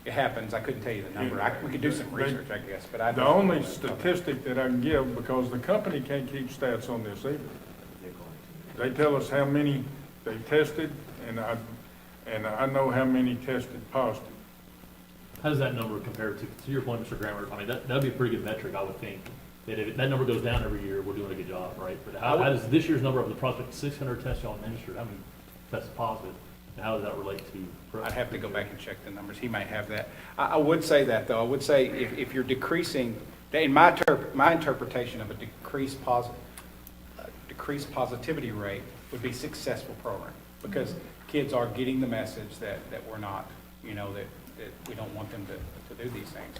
It happens, I couldn't tell you the number. We could do some research, I guess, but I don't. The only statistic that I can give, because the company can't keep stats on this either. They tell us how many they tested, and I know how many tested positive. How does that number compare to your point, Mr. Grammer? I mean, that'd be a pretty good metric, I would think. That if that number goes down every year, we're doing a good job, right? But how does this year's number of the prospect 600 tests y'all administered, how many tested positive? And how does that relate to? I'd have to go back and check the numbers. He might have that. I would say that, though. I would say if you're decreasing, in my interpretation of a decreased positivity rate would be successful program, because kids are getting the message that we're not, you know, that we don't want them to do these things.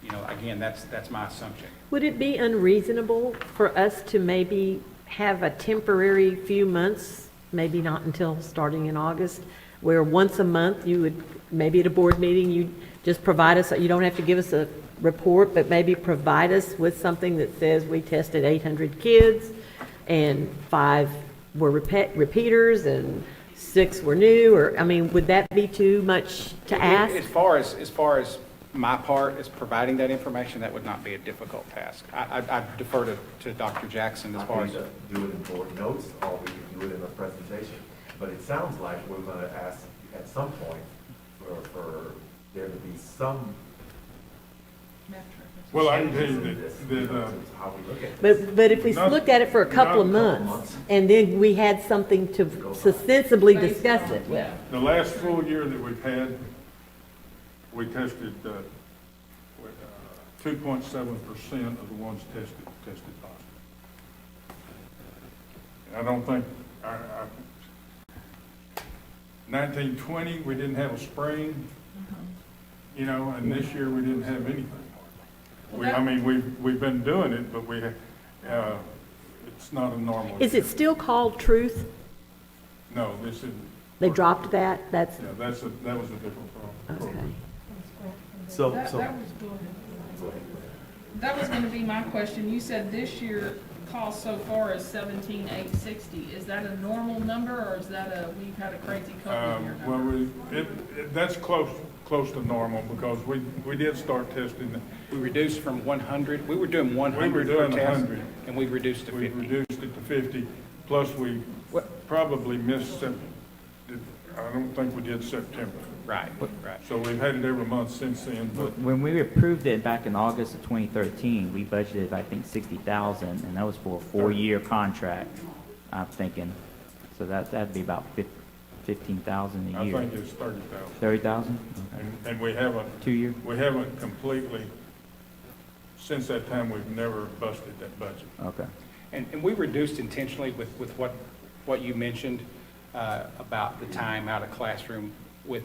You know, again, that's my assumption. Would it be unreasonable for us to maybe have a temporary few months, maybe not until starting in August, where once a month you would, maybe at a board meeting, you just provide us, you don't have to give us a report, but maybe provide us with something that says we tested 800 kids and 5 were repeaters and 6 were new, or, I mean, would that be too much to ask? As far as my part is providing that information, that would not be a difficult task. I defer to Dr. Jackson as far as. do it in board notes, or we can do it in a presentation. But it sounds like we're going to ask at some point for there to be some. Well, I can tell you that how we look at it. But if we looked at it for a couple of months, and then we had something to sensibly discuss it with. the last full year that we've had, we tested 2.7% of the ones tested positive. And I don't think, 1920, we didn't have a spring, you know, and this year we didn't have anything. I mean, we've been doing it, but It's not a normal. Is it still called Truth? No, this is, They dropped that? That's, yeah, that was a different okay. program. So, That was gonna be my question. You said this year cost so far is 17,860. Is that a normal number, or is that we've had a crazy COVID year Well, number? that's close to normal, because we did start testing. We reduced from 100, we were doing We 100 were per doing test, 100. and we reduced to We 50. reduced it to 50, plus we probably missed, I don't think we did September. Right, right. So we've had it every month since then, but When we approved it back in August of 2013, we budgeted, I think, 60,000, and that was for a 4-year contract, I'm thinking. So that'd be about 15,000 a I year. think it's 30,000. 30,000? And we haven't, 2 year? we haven't completely, since that time, we've never busted that budget. Okay. And we reduced intentionally with what you mentioned about the time out of classroom. With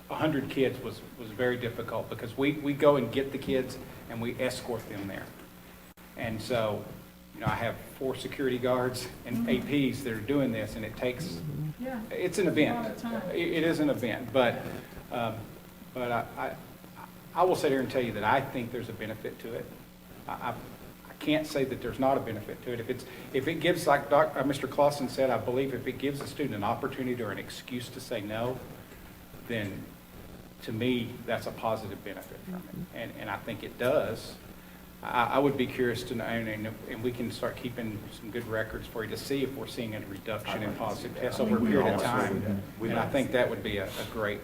100 kids was very difficult, because we go and get the kids and we escort them there. And so, I have 4 security guards and APs that are doing this, and it takes, Yeah. it's an event. A lot of time. It is an event, but I will sit here and tell you that I think there's a benefit to it. I can't say that there's not a benefit to it. If it gives, like Mr. Clausen said, I believe if it gives a student an opportunity or an excuse to say no, then to me, that's a positive benefit from it. And I think it does. I would be curious to know, and we can start keeping some good records for you to see if we're seeing a reduction in positive tests over a period of time. And I think that would be a great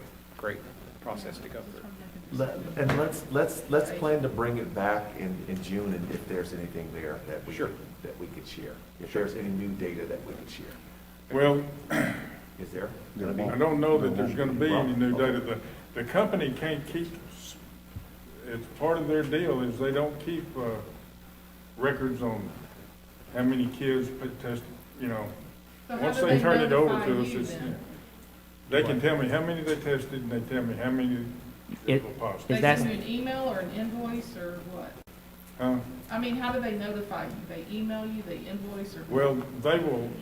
process to go through. And let's plan to bring it back in June, and if there's anything there that we could share. If there's any new data that we could share. Well, Is there gonna be? I don't know that there's gonna be any new data. The company can't keep, it's part of their deal is they don't keep records on how many kids tested, So how Once do they turn it over notify to us, you it's, then? they can tell me how many they tested, and they tell me how many It- were positive. They Is that- send you an email or an invoice or what? I mean, how do they notify you? They email you, they invoice, or? Well,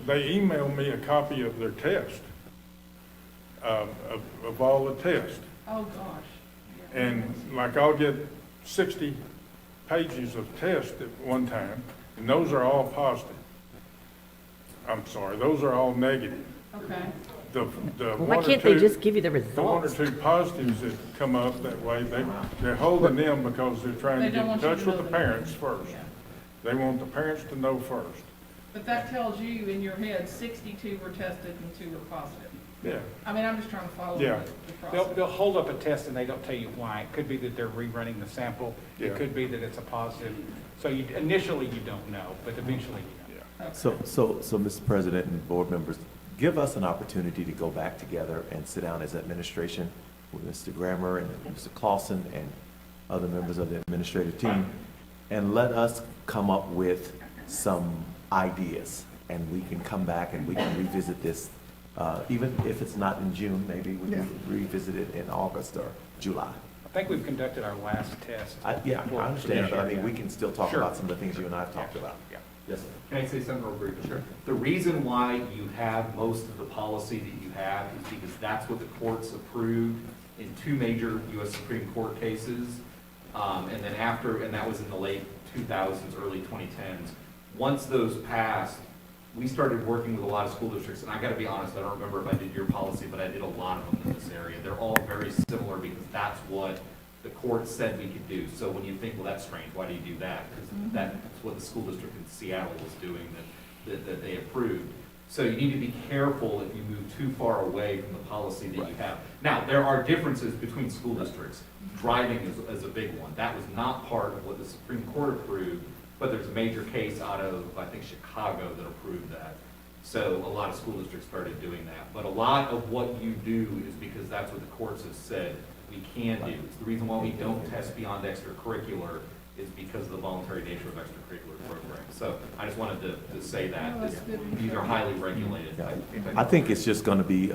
they email me a copy of their test, of all the tests. Oh, gosh. Yeah. And like I'll get 60 pages of tests at one time, and those are all positive. I'm sorry, those are all negative. Okay. The Why one or can't they two- just give you the The one or results? two positives that come up that way, they're holding them because they're trying to They get don't in want you to touch with know the the parents numbers. first. Yeah. They want the parents to know first. But that tells you in your head 62 were tested and 2 were positive. Yeah. I mean, I'm just trying to follow Yeah. the process. They'll hold up a test and they don't tell you why. It could be that they're rerunning the sample. It Yeah. could be that it's a positive. So initially you don't know, but eventually you know. So, Mr. President and board members, give us an opportunity to go back together and sit down as administration with Mr. Grammer and Mr. Clausen and other members of the administrative team, and let us come up with some ideas, and we can come back and we can revisit this, even if it's not in June, maybe we can revisit it in August or July. I think we've conducted our last test. I understand, but I mean, we can still talk Sure. about some of the things you and I have talked about. Yeah. Yes, sir. Can I say something real brief? Sure. The reason why you have most of the policy that you have is because that's what the courts approved in 2 major U.S. Supreme Court cases. And then and that was in the late 2000s, early 2010s. Once those passed, we started working with a lot of school districts. And I got to be honest, I don't remember if I did your policy, but I did a lot of them in this area. They're all very similar because that's what the court said we could do. So when you think, well, that's strange, why do you do that? Because that's what the school district in Seattle was doing that they approved. So you need to be careful if you move too far away from the policy that you have. Now, there are differences between school districts. Driving is a big one. That was not part of what the Supreme Court approved, but there's a major case out of, I think, Chicago that approved that. So a lot of school districts started doing that. But a lot of what you do is because that's what the courts have said we can do. It's the reason why we don't test beyond extracurricular is because of the voluntary nature of extracurricular programs. So I just wanted to say that. These are highly regulated. I think it's just going to be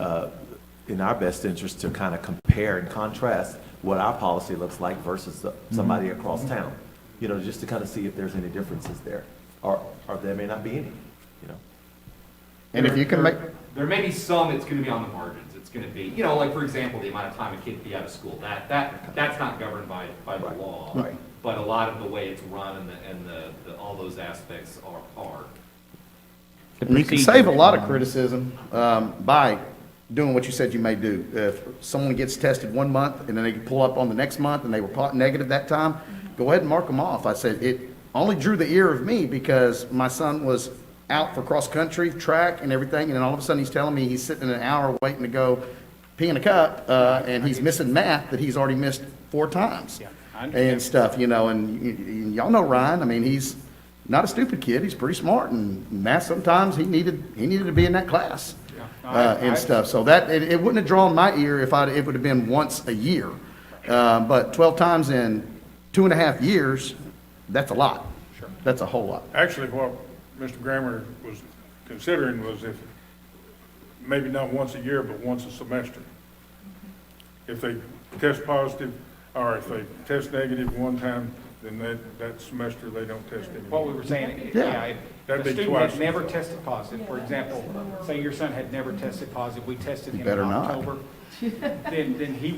in our best interest to kind of compare and contrast what our policy looks like versus somebody across town, just to kind of see if there's any differences there. Are or there may not be any, you know. And if you can make, There may be some, it's gonna be on the margins. It's gonna be, you know, like, for example, the amount of time a kid can be out of school. That's not governed by the law. Right. But a lot of the way it's run and all those aspects are. and you can save a lot of criticism by doing what you said you may do. If someone gets tested 1 month and then they pull up on the next month and they were negative that time, go ahead and mark them off. I said, it only drew the ear of me because my son was out for cross-country, track and everything, and then all of a sudden he's telling me he's sitting in an hour waiting to go pee in a cup, and he's missing math that he's already missed 4 times. Yeah, I understand. And stuff, you know, and y'all know Ryan, I mean, he's not a stupid kid, he's pretty smart, and math sometimes he needed to be in that class. And stuff, so that, it wouldn't have drawn my ear if it would have been once a year. But 12 times in 2.5 years, that's a lot. Sure. That's a whole lot. Actually, what Mr. Grammer was considering was if, maybe not once a year, but once a semester. If they test positive, or if they test negative one time, then that semester they don't test anymore. What we were saying, Yeah. yeah, if That'd the be student twice. had never tested positive, for example, say your son had never tested positive, we tested him in Better not. October, then he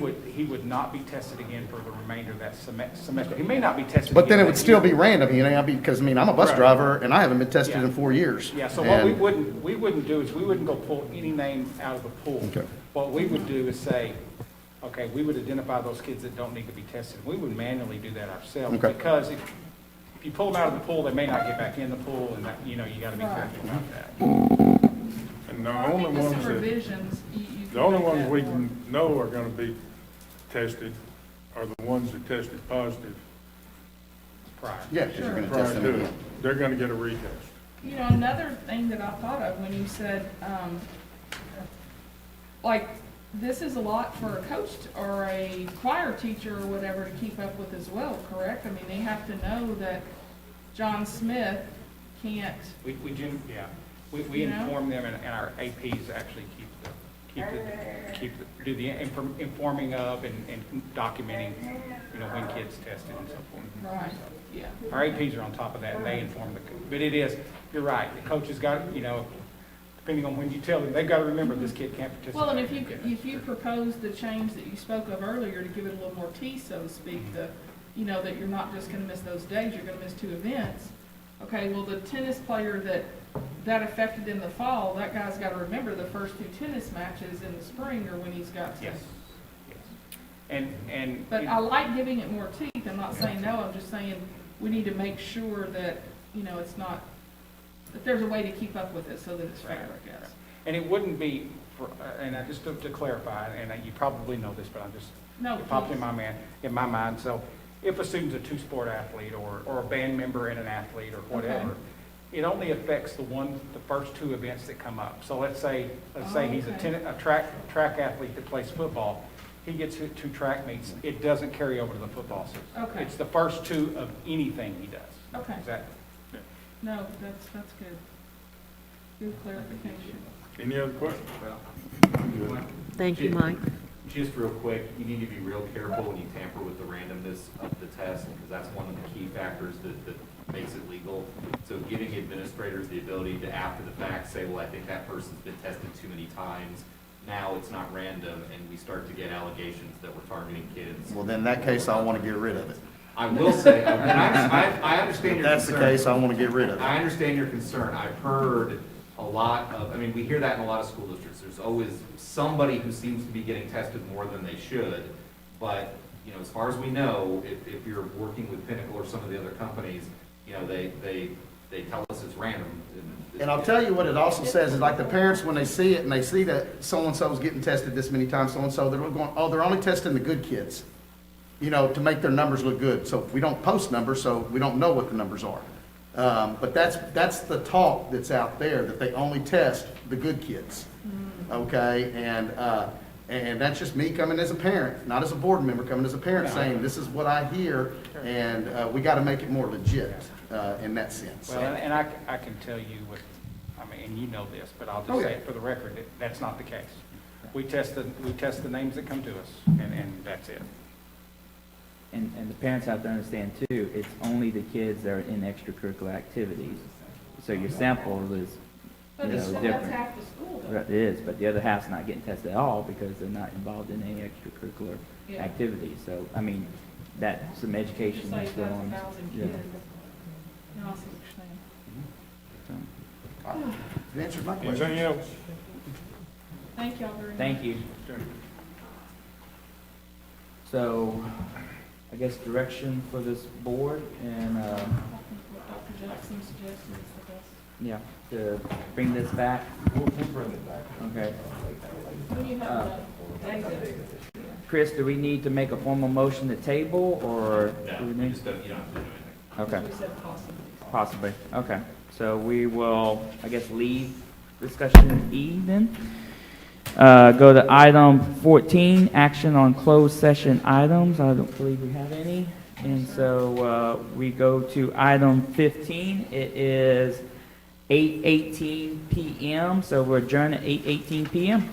would not be tested again for the remainder of that semester. He may not be tested. But then it again would that still year. be random, you know, because, I mean, I'm a bus Right. driver, and I haven't been tested Yeah. in 4 years. Yeah, so what we And- wouldn't do is, we wouldn't go pull any name out of the pool. Okay. What we would do is say, okay, we would identify those kids that don't need to be tested. We would manually do that ourselves. Okay. Because if you pull them out of the pool, they may not get back in the pool, and that, you know, you gotta be careful about that. And the I only think with ones some that, revisions, you the can only make ones that we work. can know are gonna be tested are the ones that tested positive Prior. Yeah, 'cause you're gonna prior test them to again. it. They're gonna get a retest. You know, another thing that I thought of when you said, like, this is a lot for a coach or a choir teacher or whatever to keep up with as well, correct? I mean, they have to know that John Smith can't, We You know? inform them, and our APs actually do the informing of and documenting, you know, when kids tested and so forth. right, yeah. Our APs are on top of that, and they inform but it is, you're right, the coaches got, you know, depending on when you tell them, they've got to remember this kid can't participate. Well, and if you propose the change that you spoke of earlier to give it a little more teeth, so to speak, you know, that you're not just gonna miss those days, you're gonna miss 2 events. Okay, well, the tennis player that affected in the fall, that guy's gotta remember the first 2 tennis matches in the spring or when he's got to. Yes, yes. And. But I like giving it more teeth, I'm not saying no, I'm just saying we need to make sure that, you know, it's not, that there's a way to keep up with it so that it's fair, I guess. And it wouldn't be, and I just to clarify, and you probably know this, but No, it popped please. in my mind. So if a student's a 2-sport athlete or a band member and an athlete or whatever, it only affects the first 2 events that come up. So let's say he's a track athlete that plays football. He gets 2 track meets. It doesn't carry over to the football season. Okay. It's the first 2 of anything he does. Okay. Is that? No, that's good. Good clarification. Any other questions? Thank you, Mike. Just real quick, you need to be real careful when you tamper with the randomness of the test, because that's one of the key factors that makes it legal. So giving administrators the ability to, after the fact, say, well, I think that person's been tested too many times, now it's not random, and we start to get allegations that we're targeting kids. Well, then in that case, I want to get rid of it. I will say, and I understand If your concern. that's the case, I want to get rid of it. I understand your concern. I've heard a lot of, I mean, we hear that in a lot of school districts. There's always somebody who seems to be getting tested more than they should. But, you know, as far as we know, if you're working with Pinnacle or some of the other companies, you know, they tell us it's random. And I'll tell you what it also says, is like the parents, when they see it and they see that so-and-so's getting tested this many times, so-and-so, they're going, oh, they're only testing the good kids, you know, to make their numbers look good. So we don't post numbers, so we don't know what the numbers are. But that's the talk that's out there, that they only test the good kids, okay? And that's just me coming as a parent, not as a board member, coming as a parent, saying, this is what I hear, and we got to make it more legit in that sense. Well, and I can tell you what, I mean, and you know this, but I'll just say it for the record, that's not the case. We test the names that come to us, and that's it. And the parents have to understand too, it's only the kids that are in extracurricular activities. So your sample is, But you it's know, still, that's different. half the school though. It is, but the other half's not getting tested at all because they're not involved in any extracurricular Yeah. activities. So, I mean, that's some education Just say still that's on. 1,000 Yeah. kids. No, I see what you're saying. So, It answered my question. Anything else? Thank y'all very much. Thank you. So, I guess direction for this board and, I think what Dr. Jackson suggested is the best. yeah, to bring this back. We'll bring it back. Okay. When you have the, Chris, do we need to make a formal motion to table or? do we need- You don't have to do anything. Okay, we said possibly. possibly. Okay. So we will, I guess, leave discussion E then. Go to item 14, action on closed session items. I don't believe we have any. And so we go to item 15. It is 8:18 p.m. So we're adjourned at 8:18 p.m.